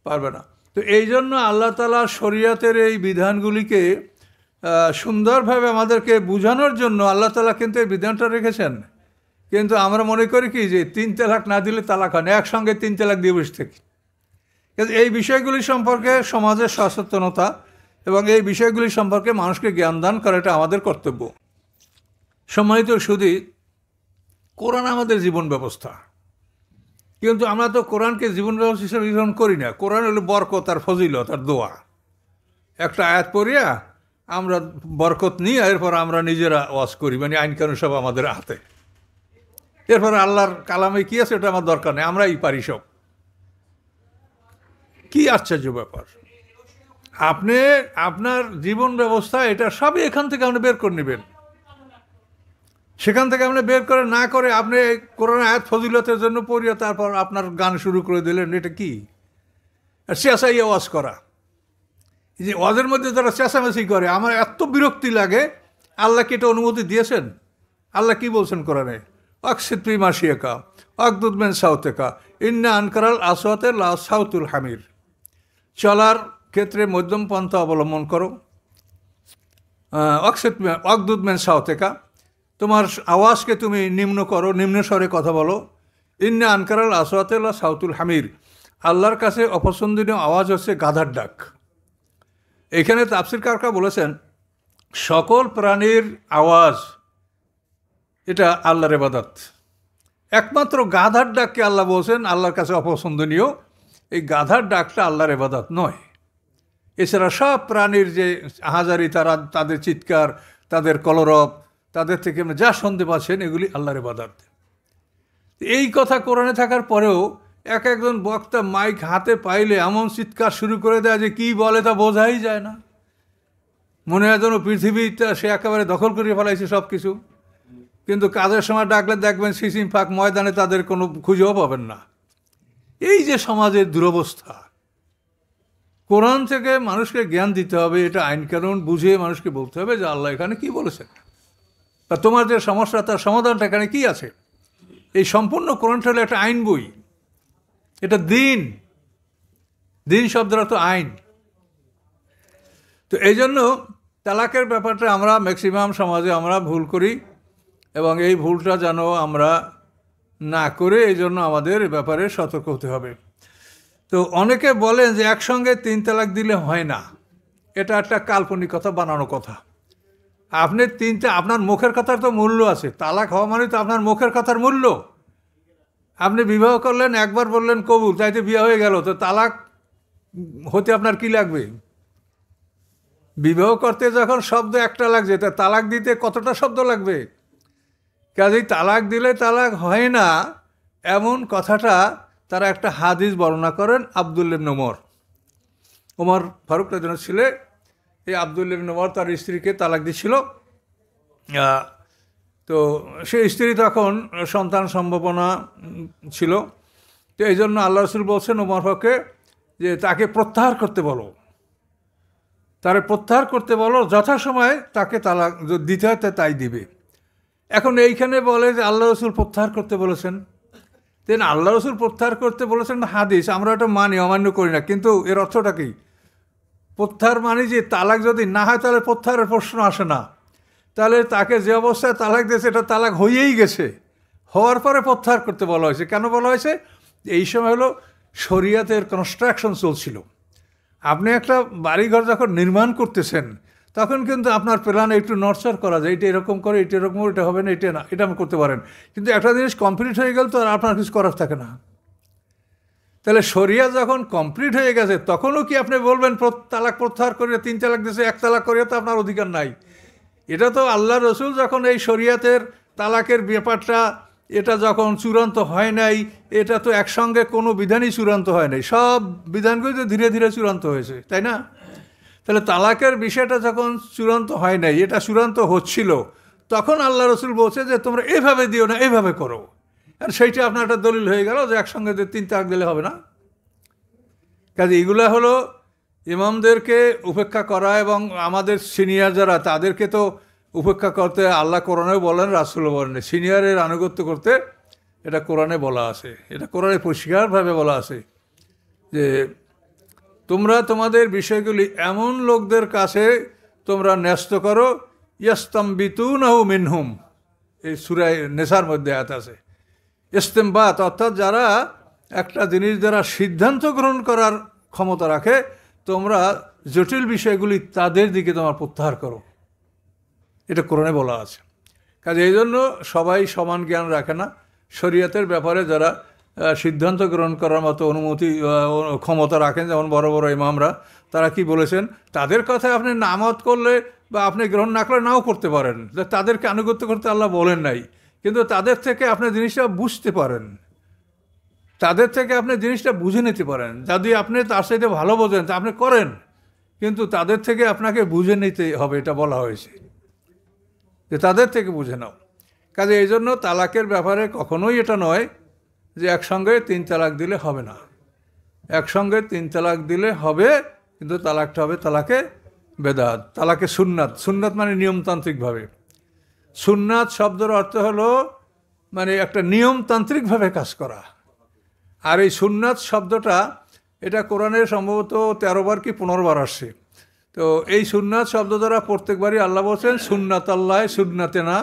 পারবে না। তো এই জন্য আল্লাহ তাআলা শরীয়তের এই বিধানগুলিকে সুন্দরভাবে আমাদেরকে বোঝানোর জন্য আল্লাহ তাআলা কিন্তু এই বিধানটা রেখেছেন। কিন্তু আমরা মনে করি কি যে 3 তালাক না দিলে তালাক হয় না, একসঙ্গে 3 তালাক দিয়ে বসে থাকি। কিন্তু এই বিষয়গুলি সম্পর্কে সমাজের সচেতনতা এবং এই বিষয়গুলি সম্পর্কে মানুষকে জ্ঞান দান করাটা আমাদের কর্তব্য। সম্মানিত সুধী, কোরআন আমাদের জীবন ব্যবস্থা, কিন্তু আমরা তো কোরআনকে জীবন ব্যবস্থা হিসেবে গ্রহণ করি না। কোরআন হলো বরকত আর ফজিলত আর দোয়া। একটা আয়াত পড়িয়া আমরা বরকত নিয়ে এরপর আমরা নিজেরা ওয়াজ করি, মানে আইন কানুন সব আমাদের হাতে। এরপর আল্লাহর কালামে কী আছে ওটা আমার দরকার নেই, আমরাই পারি সব। কি আশ্চর্য ব্যাপার! আপনি আপনার জীবন ব্যবস্থা এটা সবই এখান থেকে আপনি বের করে নেবেন। সেখান থেকে আপনি বের করে না করে আপনি কোরআন আয়াত ফজিলতের জন্য পড়িয়া তারপর আপনার গান শুরু করে দিলেন, এটা কি? আর চেঁচাইয়া ওয়াজ করা, এই যে ওয়াজের মধ্যে যারা চেঁচামেচি করে আমার এত বিরক্তি লাগে। আল্লাহ কি এটা অনুমতি দিয়েছেন? আল্লাহ কি বলছেন কোরআনে? অক্সিদ প্রিমাশিয়াকা অকদুদ মেন সাউতেকা ইন্না আনকারাল আসওয়াতে লা সাউতুল হামির। চলার ক্ষেত্রে মধ্যম পন্থা অবলম্বন করো। অকদুদ মেন সাউতেকা, তোমার আওয়াজকে তুমি নিম্ন করো, নিম্ন স্বরে কথা বলো। ইন্না আনকারাল আসওয়াতে লা সাউতুল হামির, আল্লাহর কাছে অপছন্দনীয় আওয়াজ হচ্ছে গাধার ডাক। এখানে তাফসীরকাররা বলেছেন সকল প্রাণীর আওয়াজ এটা আল্লাহর ইবাদত, একমাত্র গাধার ডাককে আল্লাহ বলছেন আল্লাহর কাছে অপছন্দনীয়। এই গাধার ডাকটা আল্লাহর ইবাদত নয়। এছাড়া সব প্রাণীর যে আহাজারি, তাদের চিৎকার, তাদের কলরব, তাদের থেকে যা শুনতে পাচ্ছেন এগুলি আল্লাহর ইবাদত। এই কথা কোরআনে থাকার পরেও একজন বক্তা মাইক হাতে পাইলে এমন চিৎকার শুরু করে দেয় যে কি বলে তা বোঝাই যায় না। মনে হয় যেন পৃথিবীটা সে একেবারে দখল করে ফেলাইছে সব কিছু। কিন্তু কাজের সময় ডাকলে দেখবেন সিসিম ফাঁক ময়দানে তাদের কোনো খুঁজেও পাবেন না। এই যে সমাজের দুরবস্থা, কোরআন থেকে মানুষকে জ্ঞান দিতে হবে, এটা আইন কানুন বুঝিয়ে মানুষকে বলতে হবে যে আল্লাহ এখানে কি বলেছেন, তা তোমার যে সমস্যা তার সমাধানটা এখানে কি আছে। এই সম্পূর্ণ কোরআনটা হলো একটা আইন বই, এটা দিন শব্দের অর্থ আইন। তো এই জন্য তালাকের ব্যাপারটা আমরা ম্যাক্সিমাম সমাজে আমরা ভুল করি এবং এই ভুলটা যেন আমরা না করে এই জন্য আমাদের এ ব্যাপারে সতর্ক হতে হবে। তো অনেকে বলেন যে একসঙ্গে 3 তালাক দিলে হয় না, এটা একটা কাল্পনিক কথা, বানানো কথা। আপনি আপনার মুখের কথার তো মূল্য আছে। তালাক হওয়া মানে তো আপনার মুখের কথার মূল্য। আপনি বিবাহ করলেন, একবার বললেন কবুল, তাইতে বিয়ে হয়ে গেল, তো তালাক হতে আপনার কি লাগবে? বিবাহ করতে যখন শব্দ একটা লাগছে, তা তালাক দিতে কতটা শব্দ লাগবে? কাজেই তালাক দিলে তালাক হয় না এমন কথাটা তারা একটা হাদিস বর্ণনা করেন আব্দুল্লাহ ইবনে ওমর ফারুক রাদিয়াল্লাহু ছিলে, এই আব্দুল্লাহ ইবনে ওমর তার স্ত্রীকে তালাক দিছিল। তো সেই স্ত্রী তখন সন্তান সম্ভাবনা ছিল, তো এই জন্য আল্লাহ রসুল বলছেন ওমর ফারুককে যে তাকে প্রত্যাহার করতে বলো, তারে প্রত্যাহার করতে বলো, যথাসময়ে তাকে তালাক দিতে হয় তাই দিবে। এখন এইখানে বলে যে আল্লাহ রসুল প্রত্যাহার করতে বলেছেন, তেন আল্লাহ রসুল প্রত্যাহার করতে বলেছেন হাদিস, আমরা এটা মানি, অমান্য করি না, কিন্তু এর অর্থটা কি? প্রত্যাহার মানে যে তালাক যদি না হয় তাহলে প্রত্যাহারের প্রশ্ন আসে না। তাহলে তাকে যে অবস্থায় তালাক দিয়েছে এটা তালাক হয়েই গেছে, হওয়ার পরে প্রত্যাহার করতে বলা হয়েছে। কেন বলা হয়েছে? এই সময় হলো শরিয়াতের কনস্ট্রাকশন চলছিল। আপনি একটা বাড়িঘর যখন নির্মাণ করতেছেন তখন কিন্তু আপনার প্ল্যানে একটু নড়চড় করা যায়, এটা এরকম করে, এটা এরকম, এটা হবে না, এটা না, এটা আপনি করতে পারেন। কিন্তু একটা জিনিস কমপ্লিট হয়ে গেল তো আর আপনার কিছু করার থাকে না। তাহলে শরিয়া যখন কমপ্লিট হয়ে গেছে তখনও কি আপনি বলবেন তালাক প্রত্যাহার করে 3 তালাক দিয়েছে, 1 তালাক করে, তো আপনার অধিকার নাই। এটা তো আল্লাহ রসুল যখন এই শরিয়াতের তালাকের ব্যাপারটা এটা যখন চূড়ান্ত হয় নাই, এটা তো একসঙ্গে কোনো বিধানই চূড়ান্ত হয় নাই, সব বিধানগুলি তো ধীরে ধীরে চূড়ান্ত হয়েছে, তাই না? তাহলে তালাকের বিষয়টা যখন চূড়ান্ত হয় নাই, এটা চূড়ান্ত হচ্ছিল, তখন আল্লাহ রসুল বলছে যে তোমরা এভাবে দিও না, এভাবে করো। আর সেইটা আপনার একটা দলিল হয়ে গেল যে একসঙ্গে 3 তালাক দিলে হবে না। কাজে এগুলো হলো ইমামদেরকে উপেক্ষা করা, এবং আমাদের সিনিয়র যারা তাদেরকে তো উপেক্ষা করতে আল্লাহ কোরআনেও বলেন, রাসূলও বলেন। সিনিয়রের আনুগত্য করতে এটা কোরআনে বলা আছে, এটা কোরআনে পরিষ্কারভাবে বলা আছে যে তোমরা তোমাদের বিষয়গুলি এমন লোকদের কাছে তোমরা ন্যস্ত করো, ইয়াস্তামবিতুনাহু মিনহুম, এই সূরা নেসার মধ্যে আয়াত আছে। ইস্তেমবাত অর্থাৎ যারা একটা জিনিস দ্বারা সিদ্ধান্ত গ্রহণ করার ক্ষমতা রাখে, তোমরা জটিল বিষয়গুলি তাদের দিকে তোমার প্রত্যাহার করো, এটা কোরআনে বলা আছে। কাজে এই জন্য সবাই সমান জ্ঞান রাখে না। শরীয়তের ব্যাপারে যারা সিদ্ধান্ত গ্রহণ করার মতো অনুমতি ক্ষমতা রাখেন, যেমন বড় বড় ইমামরা, তারা কি বলেছেন, তাদের কথায় আপনি নামত করলে বা আপনি গ্রহণ না করলে নাও করতে পারেন, তাদেরকে আনুগত্য করতে আল্লাহ বলেন নাই, কিন্তু তাদের থেকে আপনি জিনিসটা বুঝতে পারেন, তাদের থেকে আপনি জিনিসটা বুঝে নিতে পারেন। যদি আপনি তার সাথে ভালো বোঝেন তা আপনি করেন, কিন্তু তাদের থেকে আপনাকে বুঝে নিতে হবে, এটা বলা হয়েছে যে তাদের থেকে বুঝে নাও। কাজে এই জন্য তালাকের ব্যাপারে কখনোই এটা নয় যে একসঙ্গে 3 তালাক দিলে হবে না। একসঙ্গে 3 তালাক দিলে হবে, কিন্তু তালাকটা হবে তালাকে বেদাত, তালাকে সুন্নাত। সুন্নাত মানে নিয়মতান্ত্রিকভাবে। সুন্নাত শব্দের অর্থ হলো মানে একটা নিয়মতান্ত্রিকভাবে কাজ করা। আর এই সুন্নাত শব্দটা এটা কোরআনের সম্ভবত 13 বার কি 15 বার আসছে। তো এই সুন্নাত শব্দ দ্বারা প্রত্যেকবারই আল্লাহ বলছেন সুন্নাত আল্লাহ সুন্নাতে না,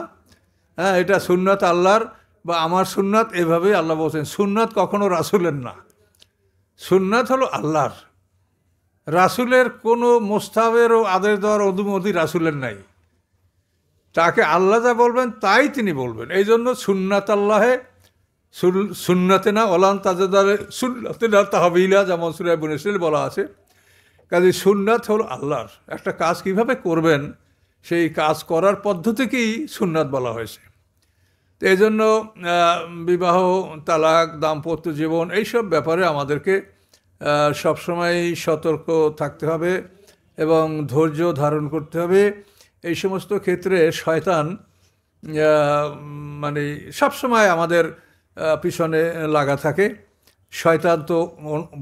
হ্যাঁ, এটা সুন্নাত আল্লাহর বা আমার সুন্নাত, এভাবেই আল্লাহ বলছেন। সুন্নাত কখনো রাসূলের না, সুন্নাত হলো আল্লাহর। রাসূলের কোনো মোস্তাবেরও আদেশ দেওয়ার অনুমতি রাসূলের নাই। তাকে আল্লাহ যা বলবেন তাই তিনি বলবেন। এই জন্য সুন্নাত আল্লাহে সুন্নাতে না, ওলান তাজেদারে সুন্নাতে না তাহবিলা, যেমন সূরা বনী ইসরাঈল বলা আছে। কাজে সুন্নাত হলো আল্লাহর। একটা কাজ কিভাবে করবেন সেই কাজ করার পদ্ধতিকেই সুন্নাত বলা হয়েছে। তো এই জন্য বিবাহ, তালাক, দাম্পত্য জীবন, এইসব ব্যাপারে আমাদেরকে সবসময় সতর্ক থাকতে হবে এবং ধৈর্য ধারণ করতে হবে। এই সমস্ত ক্ষেত্রে শয়তান মানে সবসময় আমাদের পিছনে লাগা থাকে। শয়তান তো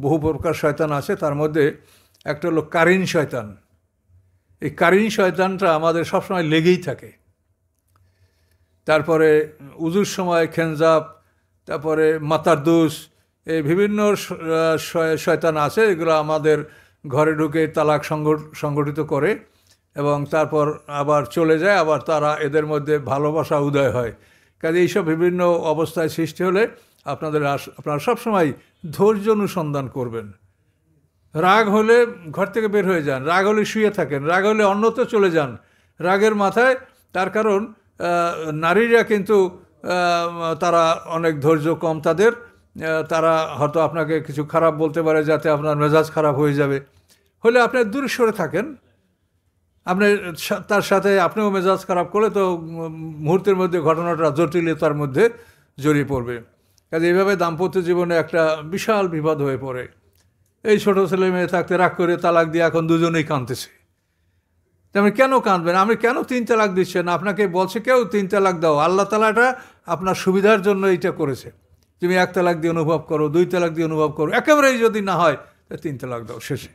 বহু প্রকার শয়তান আছে, তার মধ্যে একটা হলো কারিন শয়তান। এই কারিন শয়তানটা আমাদের সবসময় লেগেই থাকে। তারপরে উজুর সময় খেনজাব, তারপরে মাতার দোষ, এই বিভিন্ন শয়তান আছে, এগুলো আমাদের ঘরে ঢুকে তালাক সংগঠিত করে এবং তারপর আবার চলে যায়, আবার তারা এদের মধ্যে ভালোবাসা উদয় হয়। কাজে এইসব বিভিন্ন অবস্থায় সৃষ্টি হলে আপনারা সবসময় ধৈর্য অনুসন্ধান করবেন। রাগ হলে ঘর থেকে বের হয়ে যান, রাগ হলে শুয়ে থাকেন, রাগ হলে অন্যত্র চলে যান রাগের মাথায়। তার কারণ নারীরা কিন্তু তারা অনেক ধৈর্য কম তাদের, তারা হয়তো আপনাকে কিছু খারাপ বলতে পারে যাতে আপনার মেজাজ খারাপ হয়ে যাবে, হলে আপনি দূরে সরে থাকেন। আপনি তার সাথে আপনিও মেজাজ খারাপ করলে তো মুহূর্তের মধ্যে ঘটনাটা জটিলতার মধ্যে জড়িয়ে পড়বে। কাজে এইভাবে দাম্পত্য জীবনে একটা বিশাল বিপদ হয়ে পড়ে। এই ছোটো ছেলে মেয়ে থাকতে রাগ করে তালাক দিয়ে এখন দুজনেই কাঁদতেছে। তেমন কেন কাঁদবেন? আপনি কেন 3 তালাক দিচ্ছেন? আপনাকে বলছে কেউ 3 তালাক দাও? আল্লাহ তাআলাটা আপনার সুবিধার জন্য এইটা করেছে। তুমি 1 তালাক দিয়ে অনুভব করো, 2 তালাক দিয়ে অনুভব করো, একেবারেই যদি না হয় 3 তালাক দাও, শেষে।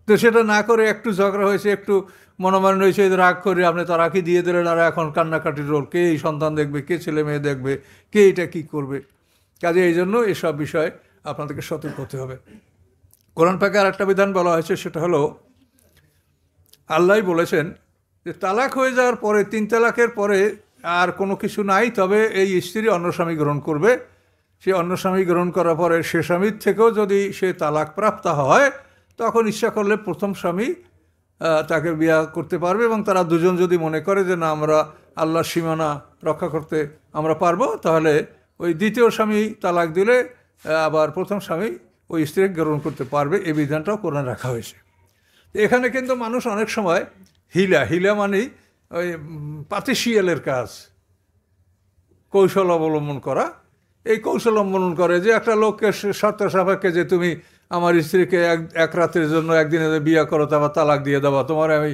তো সেটা না করে একটু ঝগড়া হয়েছে, একটু মনোমালিন্য হয়েছে, রাগ করে আপনি তালাকই দিয়ে দিলেন। আর এখন কান্নাকাটির রোল, কে এই সন্তান দেখবে, কে ছেলে মেয়ে দেখবে, কে এটা কী করবে? কাজে এই জন্য এসব বিষয়ে আপনাদেরকে সতর্ক হতে হবে। কোরআন পাকে আর একটা বিধান বলা হয়েছে, সেটা হলো আল্লাহই বলেছেন যে তালাক হয়ে যাওয়ার পরে, 3 তালাকের পরে আর কোনো কিছু নাই, তবে এই স্ত্রী অন্য স্বামী গ্রহণ করবে। সে অন্য স্বামী গ্রহণ করার পরে সে স্বামীর থেকেও যদি সে তালাক প্রাপ্ত হয়, তখন ইচ্ছা করলে প্রথম স্বামী তাকে বিয়ে করতে পারবে। এবং তারা দুজন যদি মনে করে যে না, আমরা আল্লাহর সীমানা রক্ষা করতে আমরা পারবো, তাহলে ওই দ্বিতীয় স্বামী তালাক দিলে আবার প্রথম স্বামী ওই স্ত্রীকে গ্রহণ করতে পারবে। এই বিধানটাও কোরআন রাখা হয়েছে। এখানে কিন্তু মানুষ অনেক সময় হিলা মানেই ওই পাতিশিয়ালের কাজ, কৌশল অবলম্বন করা। এই কৌশল অবলম্বন করে যে একটা লোককে শর্ত সাপেক্ষে যে তুমি আমার স্ত্রীকে এক রাতের জন্য একদিনে বিয়ে করো, তারপর তালাক দিয়ে দেওয়া, তোমার আমি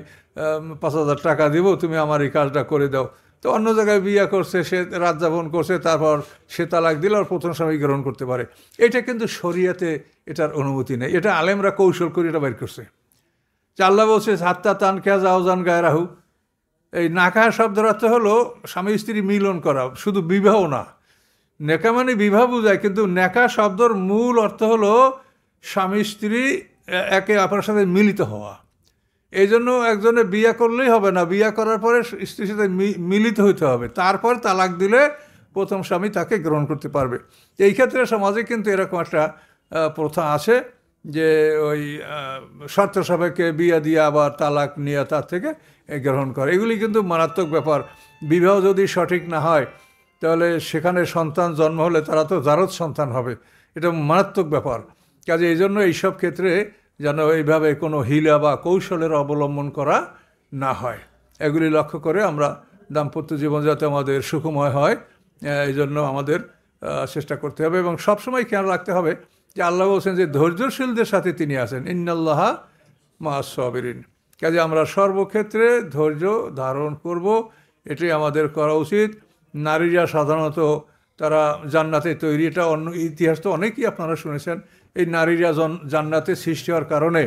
5,000 টাকা দিব, তুমি আমার এই কাজটা করে দাও। তো অন্য জায়গায় বিয়ে করছে, সে রাত যাপন করছে, তারপর সে তালাক দিলে আর প্রথম স্বামী গ্রহণ করতে পারে। এটা কিন্তু শরিয়াতে এটার অনুমতি নেই। এটা আলেমরা কৌশল করে এটা বের করছে। আল্লাহ বলছে হাত্তা তান খেয়া জাওজান গায়ে রাহু। এই নাকাহ শব্দের অর্থ হলো স্বামী স্ত্রী মিলন করা, শুধু বিবাহ না। নেকা মানে বিবাহ বোঝায়, কিন্তু নেকা শব্দর মূল অর্থ হলো স্বামী স্ত্রী একে অপরের সাথে মিলিত হওয়া। এই জন্য একজনে বিয়ে করলেই হবে না, বিয়ে করার পরে স্ত্রীর সাথে মিলিত হইতে হবে, তারপর তালাক দিলে প্রথম স্বামী তাকে গ্রহণ করতে পারবে। এই ক্ষেত্রে সমাজে কিন্তু এরকম একটা প্রথা আছে যে ওই শর্ত সাপেক্ষে বিয়ে দিয়ে আবার তালাক নিয়ে তার থেকে গ্রহণ করে। এগুলি কিন্তু মারাত্মক ব্যাপার। বিবাহ যদি সঠিক না হয়, তাহলে সেখানে সন্তান জন্ম হলে তারা তো জারজ সন্তান হবে, এটা মারাত্মক ব্যাপার। কাজে এই জন্য এইসব ক্ষেত্রে যেন এইভাবে কোনো হিলা বা কৌশলের অবলম্বন করা না হয়। এগুলি লক্ষ্য করে আমরা দাম্পত্য জীবন যাতে আমাদের সুখময় হয়, এই জন্য আমাদের চেষ্টা করতে হবে। এবং সবসময় খেয়াল রাখতে হবে যে আল্লাহ বলছেন যে ধৈর্যশীলদের সাথে তিনি আছেন, ইন্নাল্লাহা মা'আস সাবিরিন। কাজে আমরা সর্বক্ষেত্রে ধৈর্য ধারণ করব, এটাই আমাদের করা উচিত। নারীরা সাধারণত তারা জান্নাতে তৈরি, এটা অন্য ইতিহাস তো অনেকেই আপনারা শুনেছেন। এই নারীরা জান্নাতে সৃষ্টি হওয়ার কারণে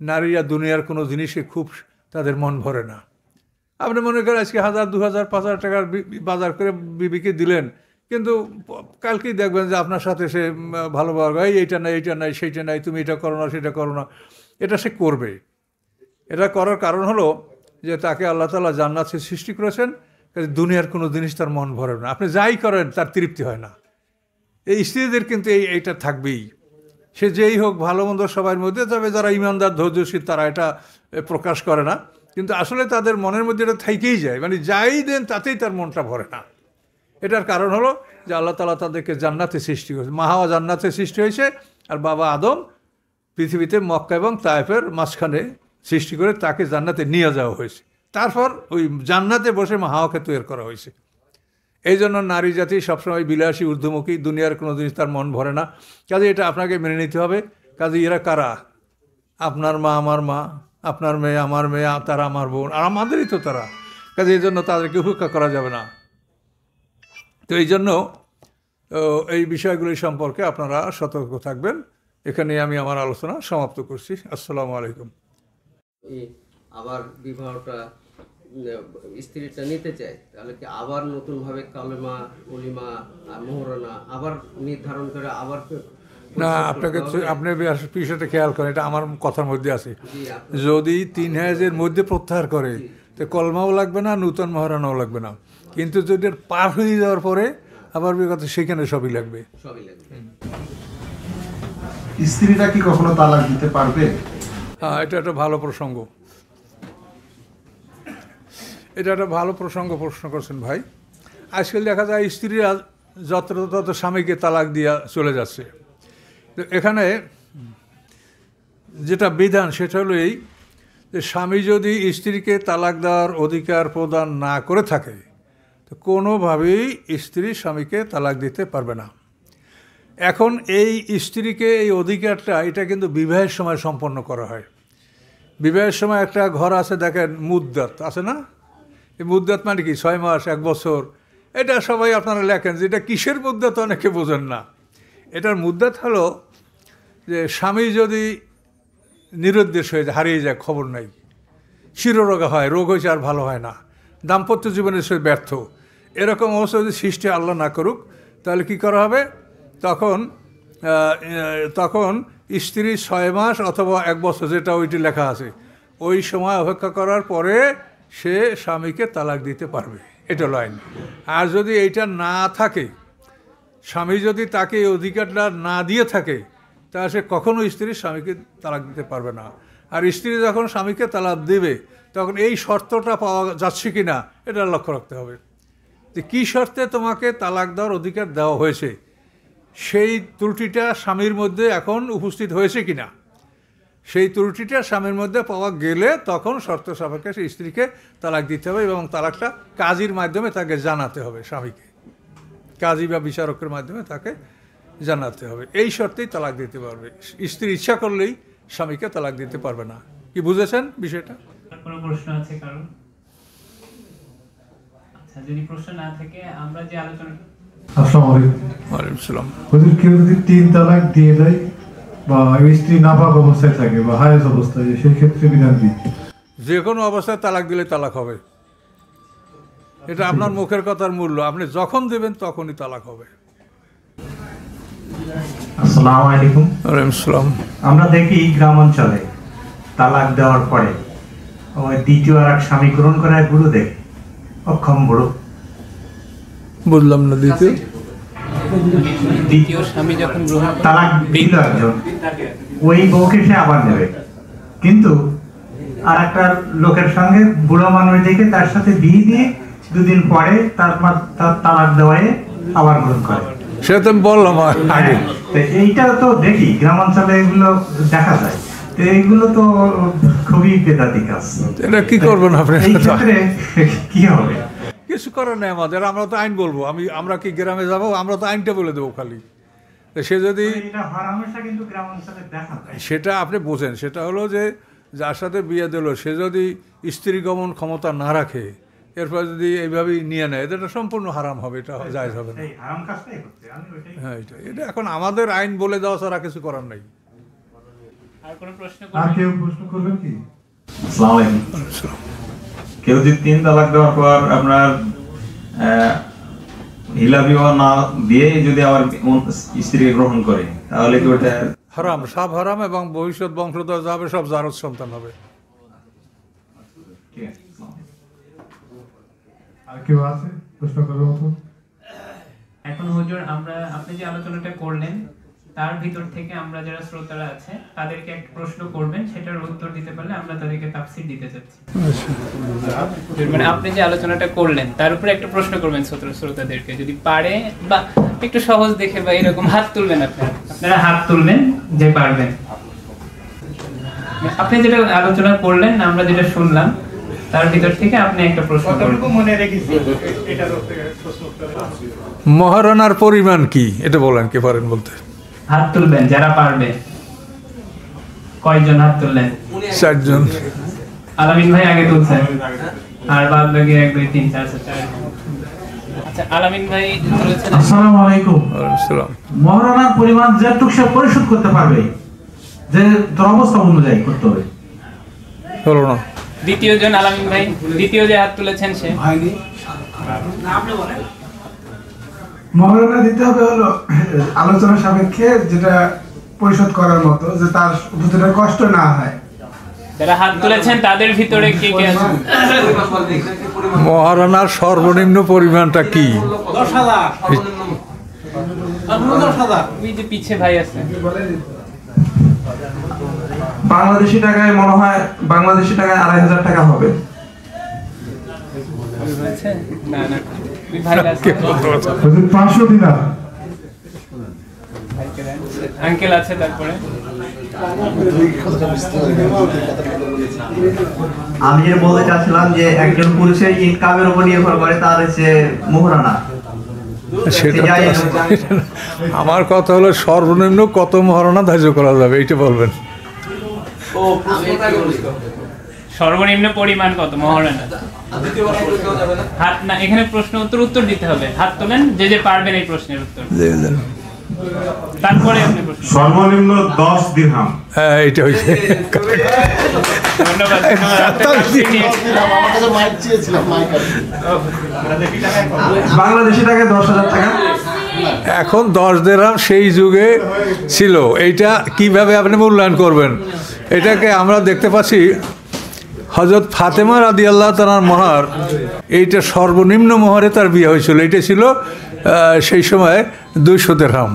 নারীরা দুনিয়ার কোনো জিনিসে খুব তাদের মন ভরে না। আপনি মনে করেন আজকে 1,000, 2,000, 5,000 টাকার বাজার করে বিবিকে দিলেন, কিন্তু কালকেই দেখবেন যে আপনার সাথে সে ভালো ব্যবহার, এইটা নাই, এইটা নাই, সেইটা নাই, তুমি এটা করো না, সেটা করো না। এটা সে করবে। এটা করার কারণ হলো যে তাকে আল্লাহ তাআলা জান্নাতে সৃষ্টি করেছেন, দুনিয়ার কোনো জিনিস তার মন ভরে না। আপনি যাই করেন তার তৃপ্তি হয় না। এই স্ত্রীদের কিন্তু এইটা থাকবেই, সে যেই হোক, ভালো মন্দ সবার মধ্যে। তবে যারা ইমানদার ধৈর্যশীল তারা এটা প্রকাশ করে না, কিন্তু আসলে তাদের মনের মধ্যে এটা থেকেই যায়, মানে যাই দেন তাতেই তার মনটা ভরে না। এটার কারণ হলো যে আল্লাহ তাআলা তাদেরকে জান্নাতে সৃষ্টি করেছে। মা হাওয়া জান্নাতে সৃষ্টি হয়েছে, আর বাবা আদম পৃথিবীতে মক্কা এবং তায়েফের মাঝখানে সৃষ্টি করে তাকে জান্নাতে নিয়ে যাওয়া হয়েছে। তারপর ওই জান্নাতে বসে মা হাওয়াকে তৈরি করা হয়েছে। এই জন্য নারী জাতি সবসময় বিলাসী, ঊর্ধ্বমুখী, দুনিয়ার কোনো জিনিস তার মন ভরে না। কাজে এটা আপনাকে মেনে নিতে হবে। কাজে এরা কারা? আপনার মা, আমার মা, আপনার মেয়ে, আমার মেয়ে, তারা আমার বোন, আর আমাদেরই তো তারা। কাজে এই জন্য তাদেরকে উপেক্ষা করা যাবে না। তো এই জন্য এই বিষয়গুলি সম্পর্কে আপনারা সতর্ক থাকবেন। এখানে আমি আমার আলোচনা সমাপ্ত করছি। আসসালামু আলাইকুম। আবার বিবাহটা স্ত্রীটা নিতে চায়, তাহলে কি আবার নতুনভাবে কালেমা, কলিমা আর মোহরানা আবার নির্ধারণ করে আবার না, আপনি বিষয়টা খেয়াল করেন, এটা আমার কথার মধ্যে আছে। যদি 3 হাজের মধ্যে প্রত্যাহার করে তো কলমাও লাগবে না, নূতন মহারানাও লাগবে না। কিন্তু যদি পার হয়ে যাওয়ার পরে আবার বিগত সেখানে সবই লাগবে। স্ত্রীরা কি কখনো তালাক দিতে পারবে? হ্যাঁ, এটা একটা ভালো প্রসঙ্গ। এটা একটা ভালো প্রশ্ন করছেন ভাই। আজকাল দেখা যায় স্ত্রীরা যত স্বামীকে তালাক দিয়া চলে যাচ্ছে। তো এখানে যেটা বিধান সেটা হলো এই যে স্বামী যদি স্ত্রীকে তালাক দেওয়ার অধিকার প্রদান না করে থাকে তো কোনোভাবেই স্ত্রী স্বামীকে তালাক দিতে পারবে না। এখন এই স্ত্রীকে এই অধিকারটা এটা কিন্তু বিবাহের সময় সম্পন্ন করা হয়। বিবাহের সময় একটা ঘর আছে, দেখেন মুদ্দাত আছে না? এই মুদ্দাত মানে কি? 6 মাস, 1 বছর। এটা সবাই আপনারা লেখেন যে এটা কিসের মুদ্দাত, অনেকে বোঝেন না। এটার মুদ্দাত হলো যে স্বামী যদি নিরুদ্দেশ হয়ে যায়, হারিয়ে যায়, খবর নাই, শিরোরোগা হয়, রোগ হয়েছে আর ভালো হয় না, দাম্পত্য জীবনে সে ব্যর্থ, এরকম অবস্থা যদি সৃষ্টি আল্লাহ না করুক, তাহলে কি করা হবে? তখন স্ত্রী 6 মাস অথবা 1 বছর, যেটা ওইটি লেখা আছে, ওই সময় অপেক্ষা করার পরে সে স্বামীকে তালাক দিতে পারবে। এটা হলো আইন। আর যদি এইটা না থাকে, স্বামী যদি তাকে এই অধিকারটা না দিয়ে থাকে, তাহলে সে কখনো স্বামীকে তালাক দিতে পারবে না। আর স্ত্রী যখন স্বামীকে তালাক দেবে তখন এই শর্তটা পাওয়া যাচ্ছে কি না এটা লক্ষ্য রাখতে হবে, যে কী শর্তে তোমাকে তালাক দেওয়ার অধিকার দেওয়া হয়েছে, সেই ত্রুটিটা স্বামীর মধ্যে এখন উপস্থিত হয়েছে কি না। সেই ত্রুটিটা স্বামীর মধ্যে পাওয়া গেলে তখন শর্ত সাপেক্ষে সেই স্ত্রীকে তালাক দিতে হবে এবং তালাকটা কাজীর মাধ্যমে তাকে জানাতে হবে। স্বামীকে কাজী বা বিচারকের মাধ্যমে তাকে জানাতে হবে। এই শর্তেই তালাক দিতে পারবে। স্ত্রী ইচ্ছা করলেই স্বামীকে তালাক দিতে পারবে না। কি বুঝেছেন বিষয়টা? কোনো প্রশ্ন আছে কারণ? আচ্ছা, যদি প্রশ্ন না থাকে আমরা যে আলোচনা। আসসালামু আলাইকুম। ওয়ালাইকুম সালাম। হুজুর, কেউ যদি 3 তালাক দিয়ে দেয় বা স্ত্রী নাপাক অবস্থায় থাকে বা হায়েজ অবস্থায়, সেই ক্ষেত্রে বিধান কি? যে কোনো অবস্থায় তালাক দিলে তালাক হবে। এটা আপনার মুখের কথার মূল্য। আপনি যখন দেবেন তখনই তালাক হবে। আসসালামু আলাইকুম। ওয়ালাইকুম সালাম। আমরা দেখি গ্রাম অঞ্চলে তালাক দেওয়ার পরে ওই দ্বিতীয় আর এক স্বামী গ্রহণ করার বুড়ো দেখে, অক্ষম বুড়ো। বুঝলাম না। দ্বিতীয় স্বামী যখন গ্রহণ তালাক দিল একজন, ওই বউকে সে আবার নেবে, কিন্তু আর একটা লোকের সঙ্গে বুড়ো মানুষ দেখে তার সাথে বিয়ে দিয়ে 2 দিন পরে তার তালাক দেওয়ায় আবার গ্রহণ করে। সেটা তো বললাম আগে। তো এইটা তো দেখি গ্রাম অঞ্চলে এগুলো দেখা যায়। তো এইগুলো তো খুবই বেদাতি কাজ। এটা কি করবেন আপনি? এই ক্ষেত্রে কি হবে? কিছু করার নেই আমাদের। আমরা তো আইন বলবো। আমরা কি গ্রামে যাব? আমরা তো আইনটা বলে দেবো খালি। সে যদি এটা হরহামেশা কিন্তু গ্রাম অঞ্চলে দেখা যায়। সেটা আপনি বোঝেন, সেটা হলো যে যার সাথে বিয়ে দিল সে যদি স্ত্রী গমন ক্ষমতা না রাখে, এরপর যদি এইভাবেই নিয়ে নেয়, এটা সম্পূর্ণ হারাম হবে, এটা জায়েজ হবে না। এই হারাম কাজটাই করতে আমি ওইটাই। হ্যাঁ, এটা এখন আমাদের আইন বলে দেওয়া ছাড়া কিছু করার নেই। আর কোনো প্রশ্ন আর কেউ প্রশ্ন করবেন কি? আসসালামু আলাইকুম। কেউ যদি 3 তালাক দেওয়ার পর আপনার হিলা বিবাহ না দিয়ে যদি আবার স্ত্রীকে গ্রহণ করে, তাহলে কি ওটা হারাম? সব হারাম, এবং ভবিষ্যৎ বংশধর যাবে সব জারজ সন্তান হবে। ঠিক আছে? আর কেউ আছে প্রশ্ন করার মতো? এখন হুজুর, আপনি যে আলোচনাটা করলেন তার ভিতর থেকে আমরা যারা শ্রোতারা আছে তাদেরকে একটা প্রশ্ন করবেন, সেটার উত্তর দিতে পারলে আমরা তাদেরকে তাফসীর দিতে চাচ্ছি। মানে আপনি যে আলোচনাটা করলেন তার উপরে একটা প্রশ্ন করবেন শ্রোতাদেরকে, যদি পারে বা একটু সহজ দেখে বা এরকম হাত তুলবেন। আপনারা হাত তুলবেন যে পারবেন। আপনি যেটা আলোচনা করলেন, আমরা যেটা শুনলাম তার ভিতর থেকে আপনি একটা প্রশ্ন করবেন। মনে রেখেছি মহারণার পরিমাণ কি এটা বলেন, কে পারেন বলতে? হাত তুলবেন যারা পারবে। কয়জন হাত তুললেন? 4 জন। আলামিন ভাই আগে তুলছেন, আর বাদ বাকি 1 2 3 4 4। আচ্ছা, আলামিন ভাই তুলেছেন। আসসালামু আলাইকুম। ওয়ালাইকুম সালাম। মহারণার পরিমাণ যেটুকু সে পরিশোধ করতে পারবে, যে তোর অবস্থা অনুযায়ী করতে হবে। হলো না। দ্বিতীয় জন আলামিন ভাই, দ্বিতীয় যে হাত তুলেছেন সে। মহারণা দিতে হবে হলো আলোচনা সাপেক্ষে যেটা পরিশোধ করার মতো, যে তার ভিতরে কষ্ট না হয়। যারা হাত তুলেছেন তাদের ভিতরে কে কে আছেন? মহারণার সর্বনিম্ন পরিমাণটা কি? 10,000। ওই যে পিছে ভাই আছে। বাংলাদেশি টাকায় মনে হয় 2,500 টাকা হবে। না না ভাই আছে 500 দিনার। আঙ্কেল আছে তারপরে আমি যে বলতে চাচ্ছিলাম যে একজন পুরুষের ইনকামের উপর নির্ভর করে তার হচ্ছে মোহরানা। সেটা আমার কথা হলো সর্বনিম্ন কত মহারণা ধার্য করা যাবে এইটা বলবেন। সর্বনিম্ন পরিমাণ কত মহারণা? হাত না, এখানে প্রশ্ন উত্তর দিতে হবে। হাত তোলেন যে পারবেন এই প্রশ্নের উত্তর। তারপরে আপনি প্রশ্ন। সর্বনিম্ন 10 দিরহাম। হ্যাঁ এটা হয়েছে। ধন্যবাদ। বাংলাদেশি টাকায় 10,000 টাকা। এখন 10 দিরহাম সেই যুগে ছিল। এইটা কিভাবে আপনি মূল্যায়ন করবেন? এটাকে আমরা দেখতে পাচ্ছি হযরত ফাতেমা রাদিয়াল্লাহু তাআলার মহার, এইটা সর্বনিম্ন মহারে তার বিয়ে হয়েছিল। এটা ছিল সেই সময় 200 দিরহাম।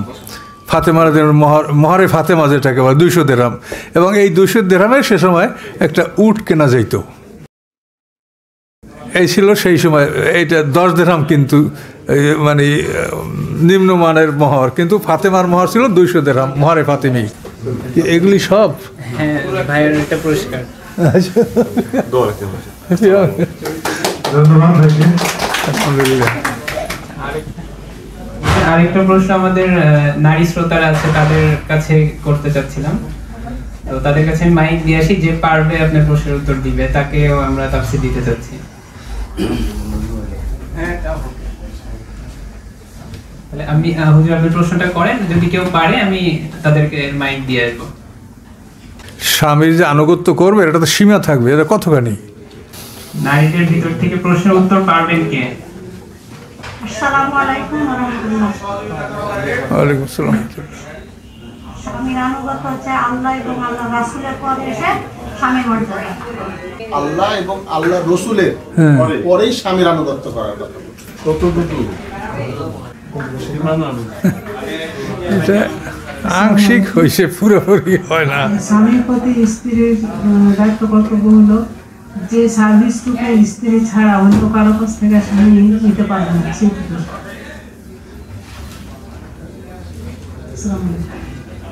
ফাতেমা রাদিয়াল্লাহু মহারে ফাতেমা যেটাকে বলে 200 দিরহাম, এবং এই 200 দিরহামে সে সময় একটা উট কেনা যেত। এই ছিল সেই সময়। এইটা 10 দিরহাম কিন্তু মানে নিম্নমানের মহর, কিন্তু ফাতেমার মহর ছিল 200 দিরহাম, মহারে ফাতেমি। এগুলি সব হ্যাঁ ভাইয়ের একটা পুরস্কার। ধন্যবাদ ভাইকে। আলহামদুলিল্লাহ। আরেকটা প্রশ্ন আমাদের নারী শ্রোতারা আছে তাদের কাছে করতে চাচ্ছিলাম, তো তাদের কাছে আমি মাইক দিয়ে আসি, যে পারবে আপনার প্রশ্নের উত্তর দিবে তাকেও আমরা তাফসীর দিতে চাচ্ছি। তাহলে আমি হুজুর আপনি প্রশ্নটা করেন, যদি কেউ পারে আমি তাদেরকে মাইক দিয়ে আসবো। স্বামীর যে আনুগত্য করবে এটা তো সীমা থাকবে, এটা কতখানি? নারীদের ভিতর থেকে প্রশ্নের উত্তর পারবেন কে? আসসালামু আলাইকুম ওয়া রাহমাতুল্লাহ। ওয়ালাইকুম আসসালাম। স্বামীর আনুগত্য হচ্ছে আল্লাহ এবং আল্লাহ রাসূলের পরে এসে স্বামীর মর্যাদা। আল্লাহ এবং আল্লাহ রসুলের পরেই স্বামীর আনুগত্য করার কথা। কতটুকু? এটা আংশিক হয়েছে, পুরোপুরি হয় না। স্বামীর প্রতি স্ত্রীর দায়িত্ব কর্তব্য হলো যে সার্ভিসটুকু স্ত্রী ছাড়া অন্য কারো কাছ থেকে স্বামী নিতে পারবে না সেটুকু।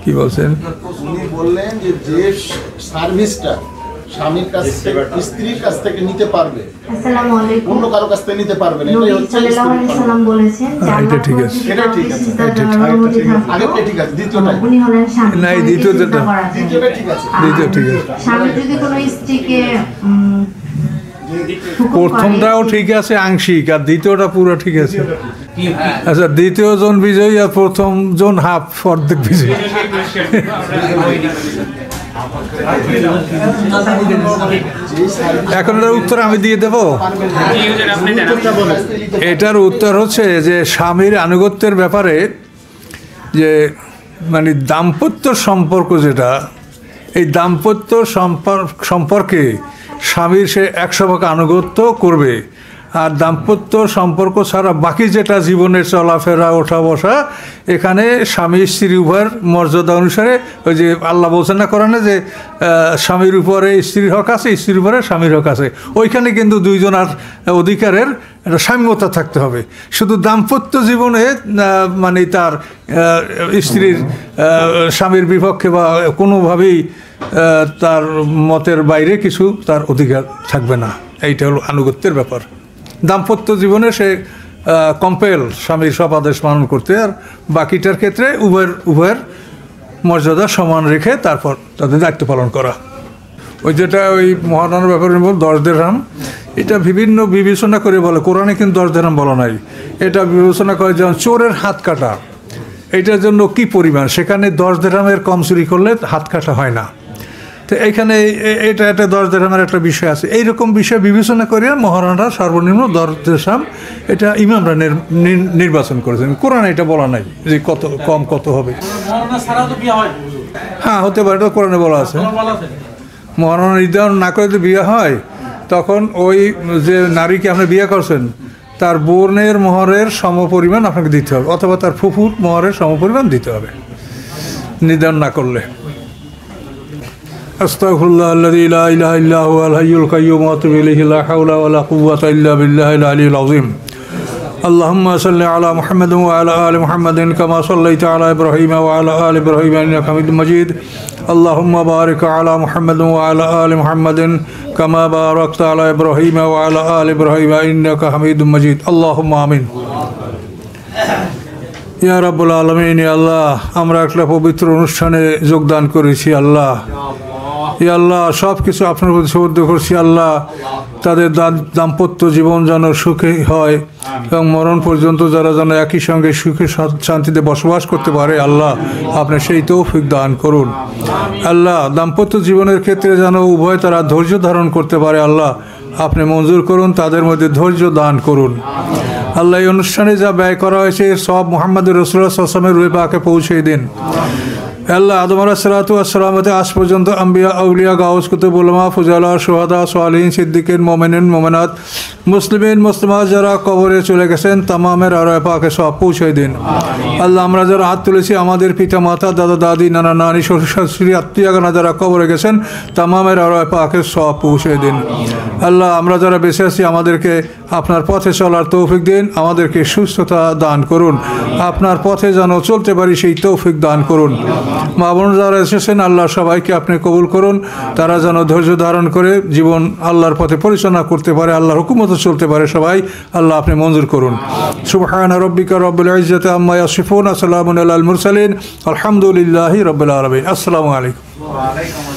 কি বলছেন? উনি বললেন যে যে সার্ভিসটা স্বামীর কাছ থেকে স্ত্রীর কাছ থেকে নিতে পারবে, আসসালামু আলাইকুম, অন্য কারো কাছ থেকে নিতে পারবে না, নবী এটাই হচ্ছে সাল্লাল্লাহু আলাইহি সাল্লাম বলেছেন যে এটা আল্লাহ ঠিক আছে। এটা ঠিক আছে। আগেরটা ঠিক আছে, দ্বিতীয়টা উনি হলেন স্বামী। না, এই দ্বিতীয়টা দ্বিতীয়টা ঠিক আছে। দ্বিতীয় ঠিক আছে। স্বামী যদি কোনো স্ত্রীকে প্রথমটাও ঠিক আছে আংশিক, আর দ্বিতীয়টা পুরো ঠিক আছে। আচ্ছা, দ্বিতীয় জন বিজয়ী আর প্রথম জন হাফ অর্ধেক বিজয়ী। এখন এটার উত্তর আমি দিয়ে দেব। এটার উত্তর হচ্ছে যে স্বামীর আনুগত্যের ব্যাপারে যে মানে দাম্পত্য সম্পর্ক যেটা, এই দাম্পত্য সম্পর্কে স্বামীর সে 100% আনুগত্য করবে, আর দাম্পত্য সম্পর্ক ছাড়া বাকি যেটা জীবনের চলাফেরা ওঠা বসা, এখানে স্বামী স্ত্রী উভয়ের মর্যাদা অনুসারে ওই যে আল্লাহ বলছেন না কোরআনে যে স্বামীর উপরে স্ত্রীর হক আছে, স্ত্রীর উপরে স্বামীর হক আছে, ওইখানে কিন্তু দুইজনের অধিকারের একটা সাম্যতা থাকতে হবে। শুধু দাম্পত্য জীবনে মানে তার স্ত্রীর স্বামীর বিপক্ষে বা কোনোভাবেই তার মতের বাইরে কিছু তার অধিকার থাকবে না। এইটা হলো আনুগত্যের ব্যাপার। দাম্পত্য জীবনে সে কম্পেল স্বামীর সব আদেশ পালন করতে, আর বাকিটার ক্ষেত্রে উভয়ের মর্যাদা সমান রেখে তারপর তাদের দায়িত্ব পালন করা। ওই যেটা ওই মহারণার ব্যাপারে 10 দিরহাম, এটা বিভিন্ন বিবেচনা করে বলে, কোরআনে কিন্তু 10 দিরহাম বলা নাই। এটা বিবেচনা করে যেমন চোরের হাত কাটা, এটার জন্য কি পরিমাণ, সেখানে 10 দিরহামের কম চুরি করলে হাত কাটা হয় না। তো এইখানে এটা একটা 10 দিরহামের একটা বিষয় আছে। এইরকম বিষয় বিবেচনা করে মহারণারা সর্বনিম্ন 10 দিরহাম এটা ইমামরা নির্বাচন করেছেন। কোরআনে এটা বলা নাই যে কত কম কত হবে। হ্যাঁ হতে পারে, এটা কোরআনে বলা আছে। মহারণা নির্ধারণ না করে যদি বিয়ে হয়, তখন ওই যে নারীকে আপনি বিয়ে করছেন তার বোনের মোহরের সমপরিমাণ আপনাকে দিতে হবে, অথবা তার ফুফুর মোহরের সমপরিমাণ দিতে হবে নির্ধারণ না করলে। আস্তাগফিরুল্লাহ আল্লাযী লা ইলাহা ইল্লা হুয়াল হাইয়ুল কাইয়্যুম ওয়া আতুবু ইলাইহি লা হাওলা ওয়া লা কুওয়াতা ইল্লা বিল্লাহিল আলিয়্যিল আযীম اللهم صل على محمد وعلى آل محمد كما صليت على إبراهيم وعلى آل إبراهيم إنك حميد مجيد اللهم بارك على محمد وعلى آل محمد كما باركت على إبراهيم وعلى آل إبراهيم إنك حميد مجيد اللهم آمين ইয়া রাব্বুল আলামিন ইয়া আল্লাহ আমরা একটা পবিত্র অনুষ্ঠানে যোগদান করেছি আল্লাহ ইয়া আল্লাহ সব কিছু আপনার প্রতি সমর্পিত করছি আল্লাহ তাদের দাম্পত্য জীবন যেন সুখী হয় এবং মরণ পর্যন্ত যারা যেন একই সঙ্গে সুখে শান্তিতে বসবাস করতে পারে আল্লাহ আপনি সেই তৌফিক দান করুন আল্লাহ দাম্পত্য জীবনের ক্ষেত্রে যেন উভয় তারা ধৈর্য ধারণ করতে পারে আল্লাহ আপনি মঞ্জুর করুন তাদের মধ্যে ধৈর্য দান করুন আল্লাহ এই অনুষ্ঠানে যা ব্যয় করা হয়েছে সব মুহাম্মদুর রাসূলুল্লাহ সাল্লাল্লাহু আলাইহি ওয়াসাল্লামের রূহে পাকে পৌঁছে দিন আল্লাহ আদম আলাইহিসসালাতু ওয়াসসালামতে আজ পর্যন্ত আম্বিয়া আউলিয়া গাউস কুতুব উলামা ফুজালা শুহাদা সালিহিন সিদ্দিকিন মুমিনিন মুমিনাত মুসলিমিন মুসলিমাত যারা কবরে চলে গেছেন তামামের আরওয়াহ পাকে সব পৌঁছে দিন আল্লাহ আমরা যারা হাত তুলেছি আমাদের পিতা মাতা দাদা দাদি নানা নানি শ্বশুর শাশুড়ি আত্মীয়গণ যারা কবরে গেছেন তামামের আরওয়াহ পাকে সব পৌঁছে দিন আল্লাহ আমরা যারা বেঁচে আছি আমাদেরকে আপনার পথে চলার তৌফিক দিন আমাদেরকে সুস্থতা দান করুন আপনার পথে যেন চলতে পারি সেই তৌফিক দান করুন মা বোন যারা এসেছেন আল্লাহ সবাইকে আপনি কবুল করুন তারা যেন ধৈর্য ধারণ করে জীবন আল্লাহর পথে পরিচালনা করতে পারে আল্লাহর হুকুমতে চলতে পারে সবাই আল্লাহ আপনি মঞ্জুর করুন সুবহানা রাব্বিকা রাব্বিল ইজ্জাতি আম্মা ইয়াসিফুন ওয়া সালামুন আলাল মুরসালিন আলহামদুলিল্লাহি রাব্বিল আলামিন আসসালামু আলাইকুম